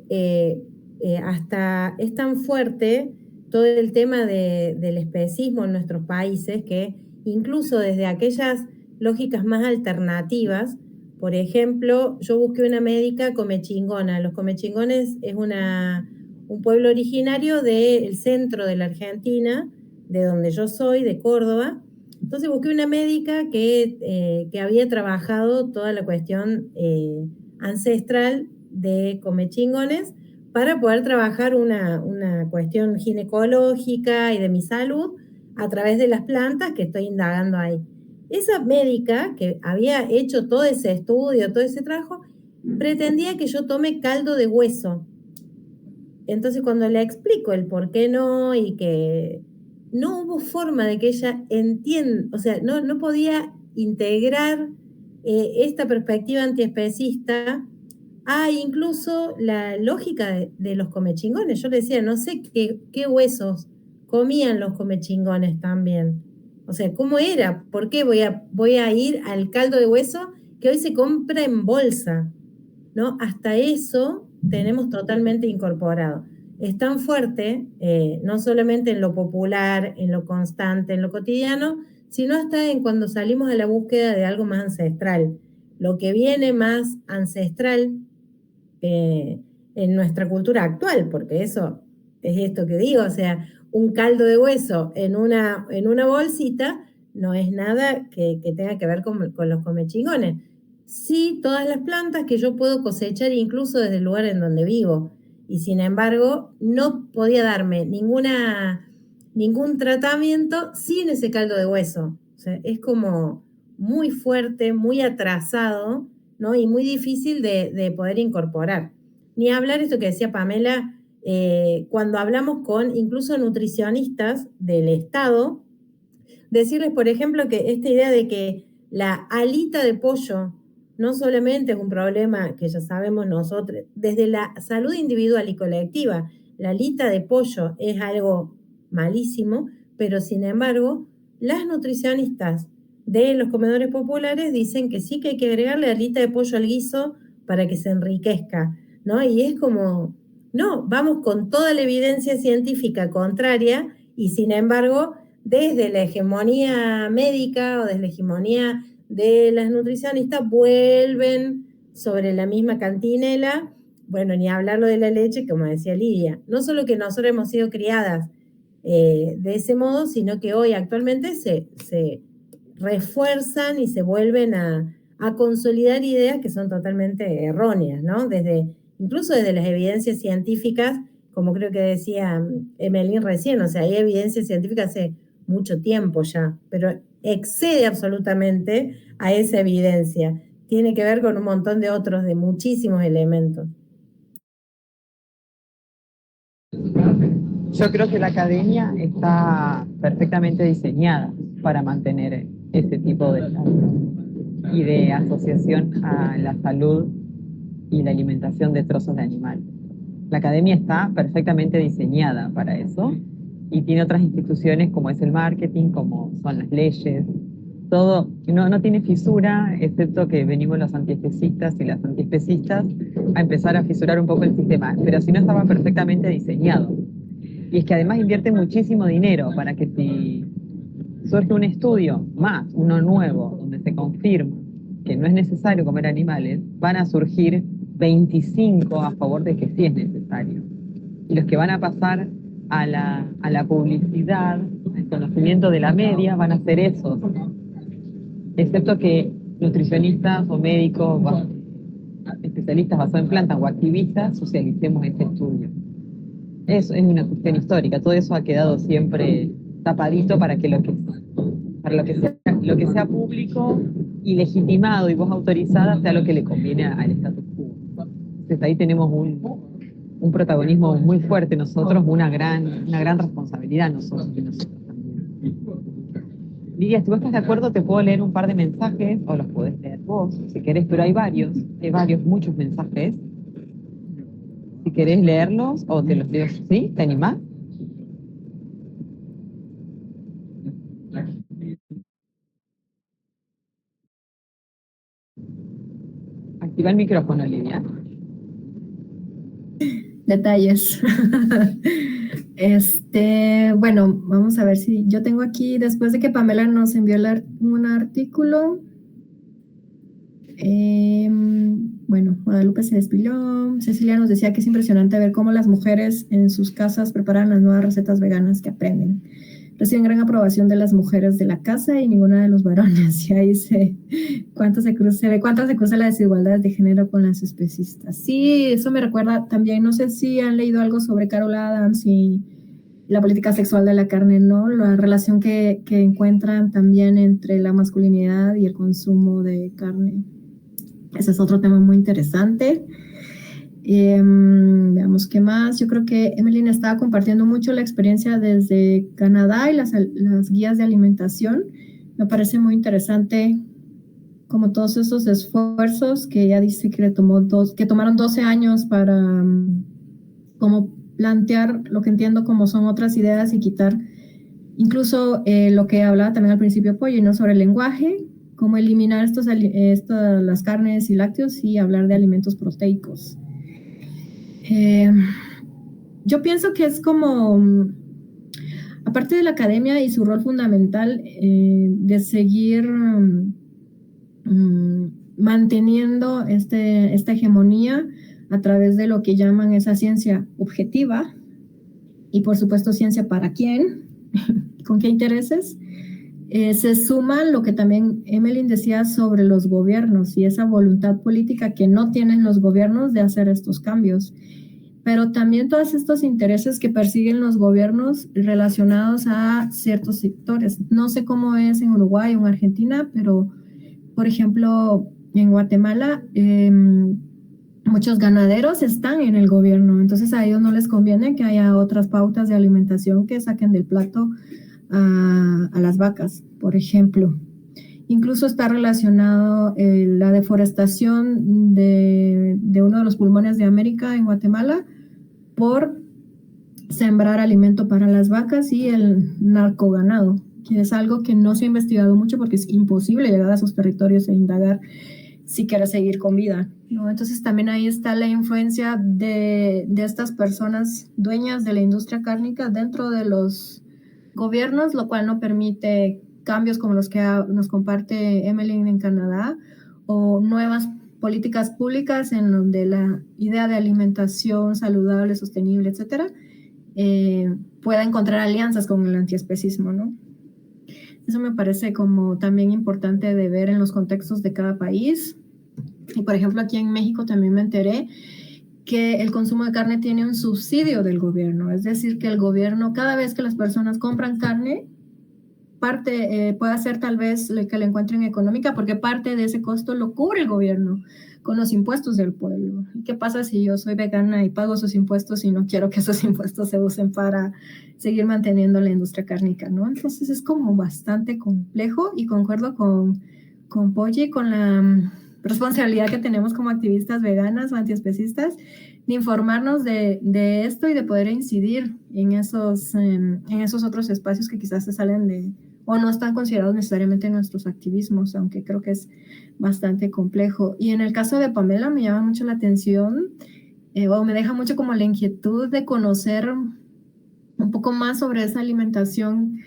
hasta es tan fuerte todo el tema del especismo en nuestros países que incluso desde aquellas lógicas más alternativas, por ejemplo, yo busqué una médica comechingona. Los comechingones es un pueblo originario del centro de la Argentina, de donde yo soy, de Córdoba. Entonces busqué una médica que había trabajado toda la cuestión ancestral de comechingones para poder trabajar una cuestión ginecológica y de mi salud a través de las plantas que estoy indagando ahí. esa médica que había hecho todo ese estudio, todo ese trabajo, pretendía que yo tome caldo de hueso. Entonces cuando le explico el por qué no y que no hubo forma de que ella entienda, o sea, no podía integrar esta perspectiva antiespecista a incluso la lógica de los comechingones. Yo le decía, no sé qué huesos comían los comechingones también. O sea, ¿cómo era? ¿Por qué voy a ir al caldo de hueso que hoy se compra en bolsa? ¿No? Hasta eso tenemos totalmente incorporado. Es tan fuerte, no solamente en lo popular, en lo constante, en lo cotidiano, sino hasta en cuando salimos a la búsqueda de algo más ancestral. Lo que viene más ancestral en nuestra cultura actual, porque eso es esto que digo, o sea, un caldo de hueso en una bolsita no es nada que tenga que ver con los comechingones. Sí, todas las plantas que yo puedo cosechar incluso desde el lugar en donde vivo. Y sin embargo, no podía darme ningún tratamiento sin ese caldo de hueso. O sea, es como muy fuerte, muy atrasado, ¿no? Y muy difícil de poder incorporar. Ni hablar esto que decía Pamela, cuando hablamos con incluso nutricionistas del Estado, decirles, por ejemplo, que esta idea de que la alita de pollo no solamente es un problema que ya sabemos nosotros, desde la salud individual y colectiva, la alita de pollo es algo malísimo, pero sin embargo, las nutricionistas de los comedores populares dicen que sí que hay que agregarle alita de pollo al guiso para que se enriquezca, ¿no? Y es como, no, vamos con toda la evidencia científica contraria y sin embargo, desde la hegemonía médica o desde la hegemonía de las nutricionistas vuelven sobre la misma cantinela, bueno, ni hablarlo de la leche, como decía Lidia. No solo que nosotros hemos sido criadas de ese modo, sino que hoy actualmente se refuerzan y se vuelven a consolidar ideas que son totalmente erróneas, ¿no? Incluso desde las evidencias científicas, como creo que decía Emelín recién, o sea, hay evidencia científica hace mucho tiempo ya, pero excede absolutamente a esa evidencia. Tiene que ver con un montón de otros, de muchísimos elementos.
Yo creo que la academia está perfectamente diseñada para mantener ese tipo de y de asociación a la salud y la alimentación de trozos de animal. La academia está perfectamente diseñada para eso y tiene otras instituciones como es el marketing, como son las leyes, todo, no tiene fisura, excepto que venimos los antiespecistas y las antiespecistas a empezar a fisurar un poco el sistema, pero si no estaba perfectamente diseñado. Y es que además invierte muchísimo dinero para que si surge un estudio más, uno nuevo, donde se confirma que no es necesario comer animales, van a surgir 25 a favor de que sí es necesario. Y los que van a pasar a la publicidad, al conocimiento de la media, van a ser esos. Excepto que nutricionistas o médicos, especialistas basados en plantas o activistas, socialicemos este estudio. Eso es una cuestión histórica, todo eso ha quedado siempre tapadito para que lo que sea público y legitimado y voz autorizada sea lo que le conviene al status quo. Entonces ahí tenemos un protagonismo muy fuerte nosotros, una gran responsabilidad nosotros también. Lidia, si vos estás de acuerdo, te puedo leer un par de mensajes, o los podés leer vos, si querés, pero hay muchos mensajes. Si querés leerlos, o te los leo, ¿sí? ¿Te animás? Activa el micrófono, Lidia.
Detalles. Bueno, vamos a ver si yo tengo aquí, después de que Pamela nos envió un artículo. Bueno, Guadalupe se despidió. Cecilia nos decía que es impresionante ver cómo las mujeres en sus casas preparan las nuevas recetas veganas que aprenden. Reciben gran aprobación de las mujeres de la casa y ninguna de los varones. Y ahí se ve cuánto se cruza la desigualdad de género con las especistas. Sí, eso me recuerda también, no sé si han leído algo sobre Carol Adams y la política sexual de la carne, ¿no? La relación que encuentran también entre la masculinidad y el consumo de carne. Ese es otro tema muy interesante. Veamos qué más. Yo creo que Emeline estaba compartiendo mucho la experiencia desde Canadá y las guías de alimentación. Me parece muy interesante como todos esos esfuerzos que ella dice que tomaron 12 años para como plantear lo que entiendo como son otras ideas y quitar incluso lo que hablaba también al principio Polly, ¿no? Sobre el lenguaje, cómo eliminar las carnes y lácteos y hablar de alimentos proteicos. Yo pienso que es como, aparte de la academia y su rol fundamental de seguir manteniendo esta hegemonía a través de lo que llaman esa ciencia objetiva y por supuesto ciencia para quién, con qué intereses, se suma lo que también Emeline decía sobre los gobiernos y esa voluntad política que no tienen los gobiernos de hacer estos cambios, pero también todos estos intereses que persiguen los gobiernos relacionados a ciertos sectores. No sé cómo es en Uruguay o en Argentina, pero por ejemplo en Guatemala muchos ganaderos están en el gobierno, entonces a ellos no les conviene que haya otras pautas de alimentación que saquen del plato a las vacas, por ejemplo. Incluso está relacionado la deforestación de uno de los pulmones de América en Guatemala por sembrar alimento para las vacas y el narcoganado, que es algo que no se ha investigado mucho porque es imposible llegar a esos territorios e indagar si quiere seguir con vida, ¿no? Entonces también ahí está la influencia de estas personas dueñas de la industria cárnica dentro de los gobiernos, lo cual no permite cambios como los que nos comparte Emeline en Canadá o nuevas políticas públicas en donde la idea de alimentación saludable, sostenible, etcétera, pueda encontrar alianzas con el antiespecismo, ¿no? Eso me parece como también importante de ver en los contextos de cada país. Y por ejemplo, aquí en México también me enteré que el consumo de carne tiene un subsidio del gobierno, es decir, que el gobierno, cada vez que las personas compran carne, parte puede ser tal vez que la encuentren económica, porque parte de ese costo lo cubre el gobierno con los impuestos del pueblo. ¿Qué pasa si yo soy vegana y pago esos impuestos y no quiero que esos impuestos se usen para seguir manteniendo la industria cárnica, ¿no? Entonces es como bastante complejo y concuerdo con Polly, con la responsabilidad que tenemos como activistas veganas o antiespecistas de informarnos de esto y de poder incidir en esos otros espacios que quizás se salen de o no están considerados necesariamente en nuestros activismos, aunque creo que es bastante complejo. Y en el caso de Pamela me llama mucho la atención o me deja mucho como la inquietud de conocer un poco más sobre esa alimentación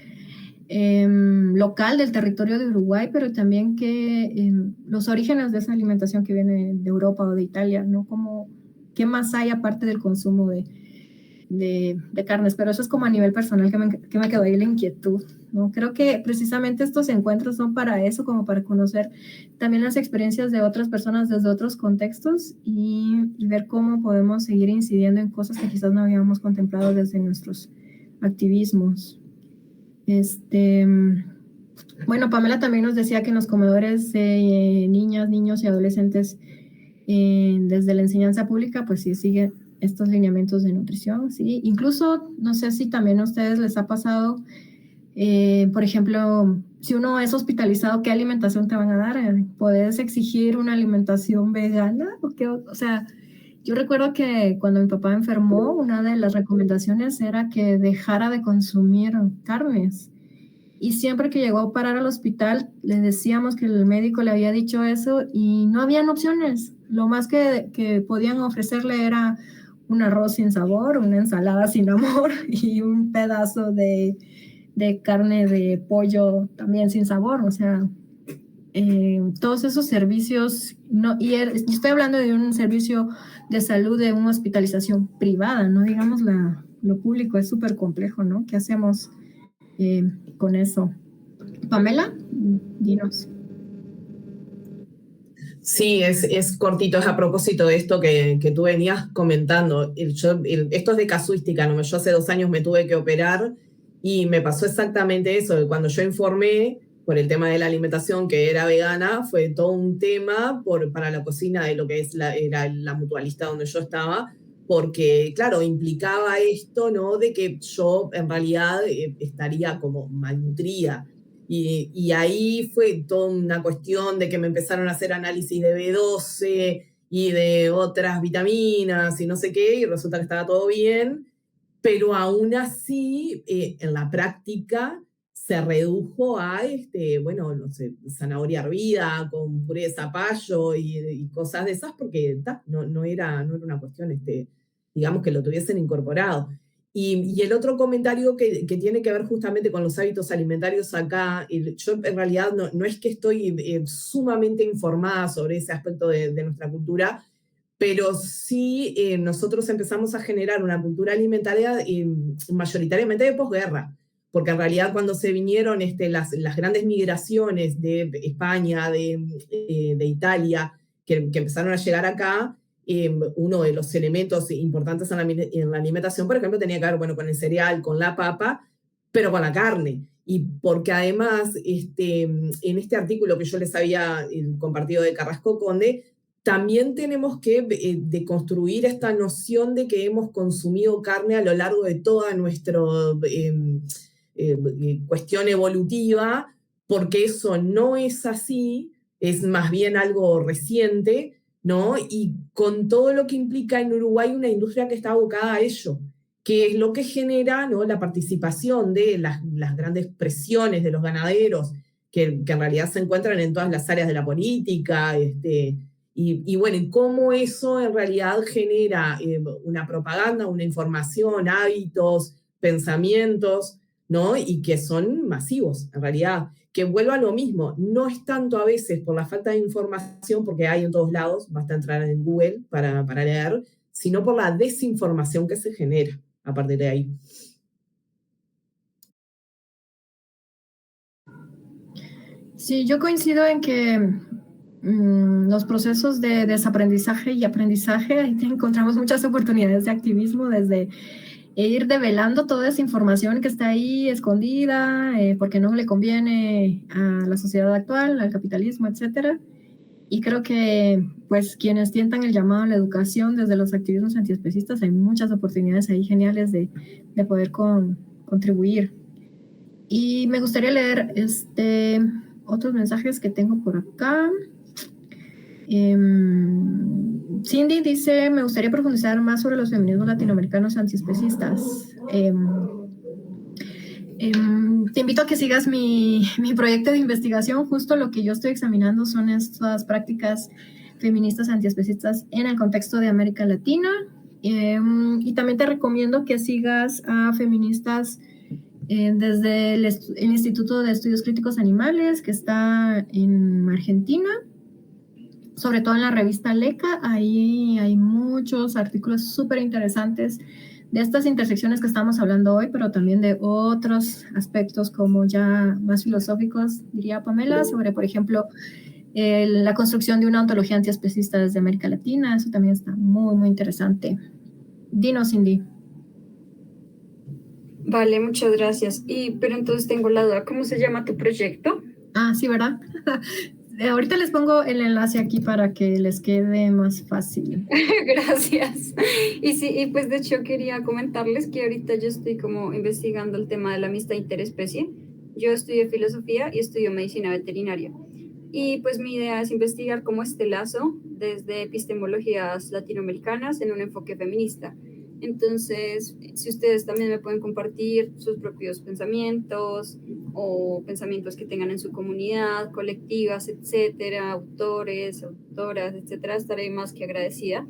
local del territorio de Uruguay, pero también que los orígenes de esa alimentación que viene de Europa o de Italia, ¿no? Como, ¿qué más hay aparte del consumo de carnes? Pero eso es como a nivel personal que me quedó ahí la inquietud, ¿no? Creo que precisamente estos encuentros son para eso, como para conocer también las experiencias de otras personas desde otros contextos y ver cómo podemos seguir incidiendo en cosas que quizás no habíamos contemplado desde nuestros activismos. Bueno, Pamela también nos decía que en los comedores de niñas, niños y adolescentes desde la enseñanza pública, pues sí sigue estos lineamientos de nutrición, ¿sí? Incluso, no sé si también a ustedes les ha pasado, por ejemplo, si uno es hospitalizado, ¿qué alimentación te van a dar? ¿Puedes exigir una alimentación vegana? O sea, yo recuerdo que cuando mi papá enfermó, una de las recomendaciones era que dejara de consumir carnes. Y siempre que llegó a parar al hospital, le decíamos que el médico le había dicho eso y no habían opciones. Lo más que podían ofrecerle era un arroz sin sabor, una ensalada sin amor y un pedazo de carne de pollo también sin sabor. O sea, todos esos servicios, yo estoy hablando de un servicio de salud, de una hospitalización privada, no digamos lo público, es súper complejo, ¿no? ¿Qué hacemos con eso? Pamela, dinos.
Sí, es cortito, es a propósito de esto que tú venías comentando. Esto es de casuística, ¿no? Yo hace 2 años me tuve que operar y me pasó exactamente eso, que cuando yo informé por el tema de la alimentación que era vegana, fue todo un tema para la cocina de lo que era la mutualista donde yo estaba, porque, claro, implicaba esto, ¿no? De que yo en realidad estaría como malnutrida. Y ahí fue toda una cuestión de que me empezaron a hacer análisis de B12 y de otras vitaminas y no sé qué, y resulta que estaba todo bien, pero aún así, en la práctica, se redujo a, bueno, no sé, zanahoria hervida con puré de zapallo y cosas de esas, porque no era una cuestión, digamos, que lo tuviesen incorporado. Y el otro comentario que tiene que ver justamente con los hábitos alimentarios acá, yo en realidad no es que estoy sumamente informada sobre ese aspecto de nuestra cultura, pero sí nosotros empezamos a generar una cultura alimentaria mayoritariamente de posguerra, porque en realidad cuando se vinieron las grandes migraciones de España, de Italia, que empezaron a llegar acá, uno de los elementos importantes en la alimentación, por ejemplo, tenía que ver, bueno, con el cereal, con la papa, pero con la carne. Y porque además, en este artículo que yo les había compartido de Carrasco Conde, también tenemos que deconstruir esta noción de que hemos consumido carne a lo largo de toda nuestra cuestión evolutiva, porque eso no es así, es más bien algo reciente, ¿no? Y con todo lo que implica en Uruguay una industria que está abocada a ello, que es lo que genera, ¿no?, la participación de las grandes presiones de los ganaderos, que en realidad se encuentran en todas las áreas de la política, y bueno, y cómo eso en realidad genera una propaganda, una información, hábitos, pensamientos, ¿no? Y que son masivos, en realidad. Que vuelva a lo mismo, no es tanto a veces por la falta de información, porque hay en todos lados, basta entrar en Google para leer, sino por la desinformación que se genera a partir de ahí.
Sí, yo coincido en que los procesos de desaprendizaje y aprendizaje, ahí encontramos muchas oportunidades de activismo, desde ir develando toda esa información que está ahí escondida, porque no le conviene a la sociedad actual, al capitalismo, etcétera. Y creo que, pues, quienes tientan el llamado a la educación desde los activismos antiespecistas, hay muchas oportunidades ahí geniales de poder contribuir. Y me gustaría leer otros mensajes que tengo por acá. Cindy dice, me gustaría profundizar más sobre los feminismos latinoamericanos antiespecistas. Te invito a que sigas mi proyecto de investigación. Justo lo que yo estoy examinando son estas prácticas feministas antiespecistas en el contexto de América Latina. Y también te recomiendo que sigas a feministas desde el Instituto de Estudios Críticos Animales, que está en Argentina, sobre todo en la revista LECA. Ahí hay muchos artículos súper interesantes de estas intersecciones que estamos hablando hoy, pero también de otros aspectos como ya más filosóficos, diría Pamela, sobre, por ejemplo, la construcción de una ontología antiespecista desde América Latina. Eso también está muy, muy interesante. Dinos, Cindy.
Vale, muchas gracias. Pero entonces tengo la duda, ¿cómo se llama tu proyecto?
Ah, sí, ¿verdad? Ahorita les pongo el enlace aquí para que les quede más fácil.
Gracias. Y pues de hecho quería comentarles que ahorita yo estoy como investigando el tema de la amistad interespecie. Yo estudio filosofía y estudio medicina veterinaria. Y pues mi idea es investigar cómo este lazo desde epistemologías latinoamericanas en un enfoque feminista. Entonces, si ustedes también me pueden compartir sus propios pensamientos o pensamientos que tengan en su comunidad, colectivas, etcétera, autores, autoras, etcétera, estaré más que agradecida,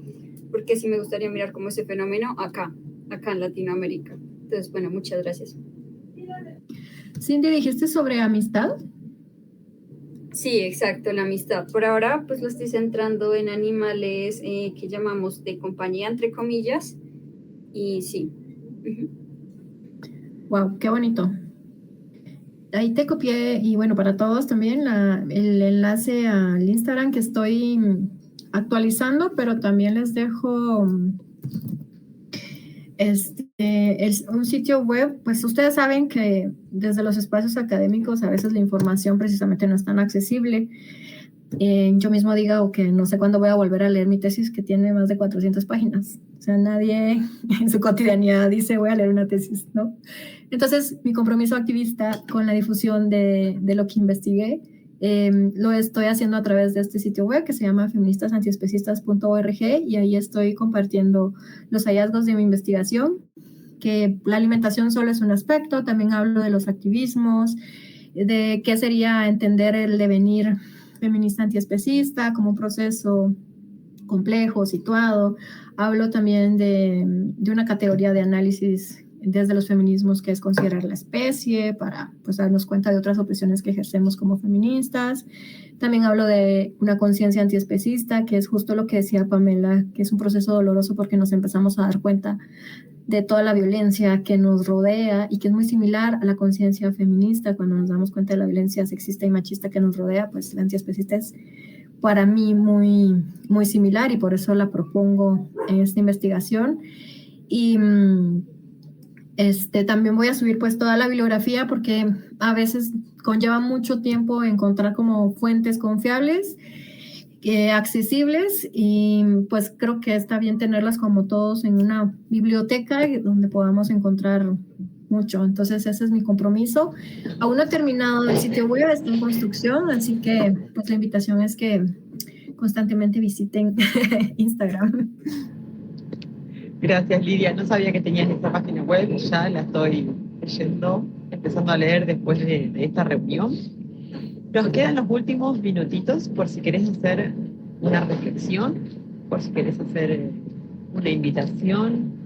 porque sí me gustaría mirar cómo ese fenómeno acá en Latinoamérica. Entonces, bueno, muchas gracias.
Cindy, ¿dijiste sobre amistad?
Sí, exacto, la amistad. Por ahora, pues lo estoy centrando en animales que llamamos de compañía, entre comillas, y sí.
Wow, qué bonito. ahí te copié, y bueno, para todos también, el enlace al Instagram que estoy actualizando, pero también les dejo un sitio web. Pues ustedes saben que desde los espacios académicos a veces la información precisamente no es tan accesible. Yo mismo digo que no sé cuándo voy a volver a leer mi tesis, que tiene más de 400 páginas. O sea, nadie en su cotidianidad dice voy a leer una tesis, ¿no? Entonces, mi compromiso activista con la difusión de lo que investigué lo estoy haciendo a través de este sitio web que se llama feministasantiespecistas.org, y ahí estoy compartiendo los hallazgos de mi investigación, que la alimentación solo es un aspecto. También hablo de los activismos, de qué sería entender el devenir feminista antiespecista como un proceso complejo, situado. Hablo también de una categoría de análisis desde los feminismos, que es considerar la especie para pues, darnos cuenta de otras opresiones que ejercemos como feministas. También hablo de una conciencia antiespecista, que es justo lo que decía Pamela, que es un proceso doloroso porque nos empezamos a dar cuenta de toda la violencia que nos rodea y que es muy similar a la conciencia feminista. Cuando nos damos cuenta de la violencia sexista y machista que nos rodea, pues la antiespecista es para mí muy, muy similar, y por eso la propongo en esta investigación. Y también voy a subir pues toda la bibliografía, porque a veces conlleva mucho tiempo encontrar como fuentes confiables, accesibles, y pues creo que está bien tenerlas como todos en una biblioteca donde podamos encontrar mucho. Entonces ese es mi compromiso. Aún no he terminado el sitio web, está en construcción, así que pues la invitación es que constantemente visiten Instagram.
Gracias, Lidia. No sabía que tenías esta página web, ya la estoy leyendo, empezando a leer después de esta reunión. Nos quedan los últimos minutitos por si querés hacer una reflexión, por si querés hacer una invitación,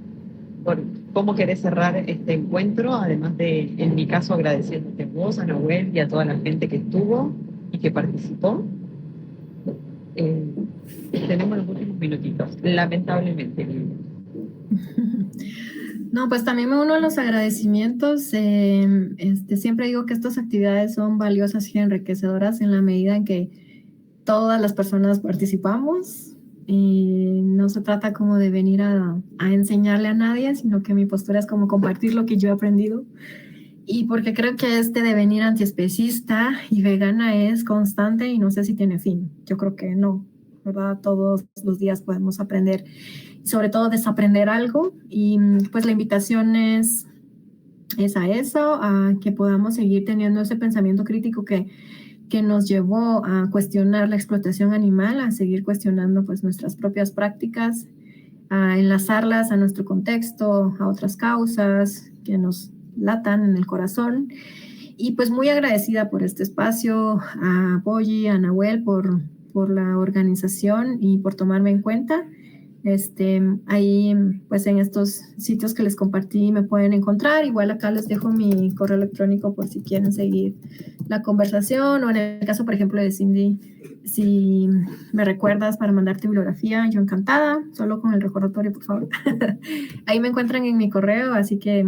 por cómo querés cerrar este encuentro, además de, en mi caso, agradeciéndote a vos, a Nahuel y a toda la gente que estuvo y que participó. Tenemos los últimos minutitos, lamentablemente.
No, pues también me uno a los agradecimientos. Siempre digo que estas actividades son valiosas y enriquecedoras en la medida en que todas las personas participamos. Y no se trata como de venir a enseñarle a nadie, sino que mi postura es como compartir lo que yo he aprendido. Y porque creo que este devenir antiespecista y vegana es constante y no sé si tiene fin. Yo creo que no, ¿verdad? Todos los días podemos aprender, sobre todo desaprender algo, y pues la invitación es a eso, a que podamos seguir teniendo ese pensamiento crítico que nos llevó a cuestionar la explotación animal, a seguir cuestionando pues nuestras propias prácticas, a enlazarlas a nuestro contexto, a otras causas que nos latan en el corazón. Y pues muy agradecida por este espacio, a Boyi, a Nahuel por la organización y por tomarme en cuenta. Ahí pues en estos sitios que les compartí me pueden encontrar. Igual acá les dejo mi correo electrónico por si quieren seguir la conversación, o en el caso por ejemplo de Cindy, si me recuerdas para mandarte bibliografía, yo encantada, solo con el recordatorio por favor. Ahí me encuentran en mi correo, así que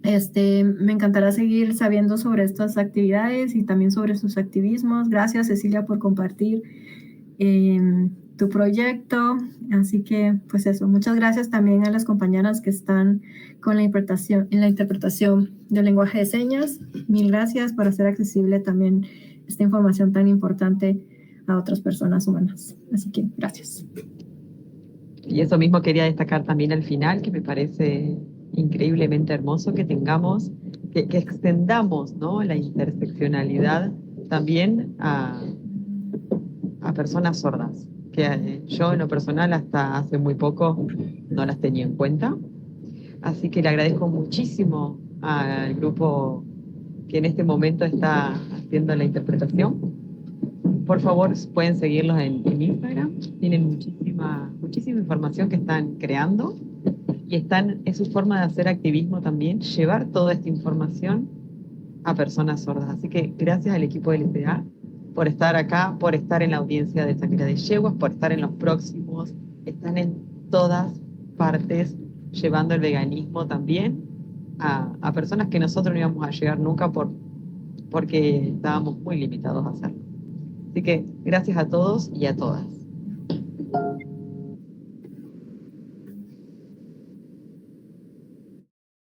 me encantará seguir sabiendo sobre estas actividades y también sobre sus activismos. Gracias Cecilia por compartir tu proyecto. Así que pues eso, muchas gracias también a las compañeras que están con la interpretación del lenguaje de señas. Mil gracias por hacer accesible también esta información tan importante a otras personas humanas. Así que gracias.
Y eso mismo quería destacar también al final, que me parece increíblemente hermoso que tengamos, que extendamos, ¿no?, la interseccionalidad también a personas sordas, que yo en lo personal hasta hace muy poco no las tenía en cuenta. Así que le agradezco muchísimo al grupo que en este momento está haciendo la interpretación. Por favor, pueden seguirlos en Instagram, tienen muchísima información que están creando, y es su forma de hacer activismo también, llevar toda esta información a personas sordas. Así que gracias al equipo del LSA por estar acá, por estar en la audiencia de Sangría de Yeguas, por estar en los próximos. Están en todas partes llevando el veganismo también a personas que nosotros no íbamos a llegar nunca por porque estábamos muy limitados a hacerlo. Así que gracias a todos y a todas.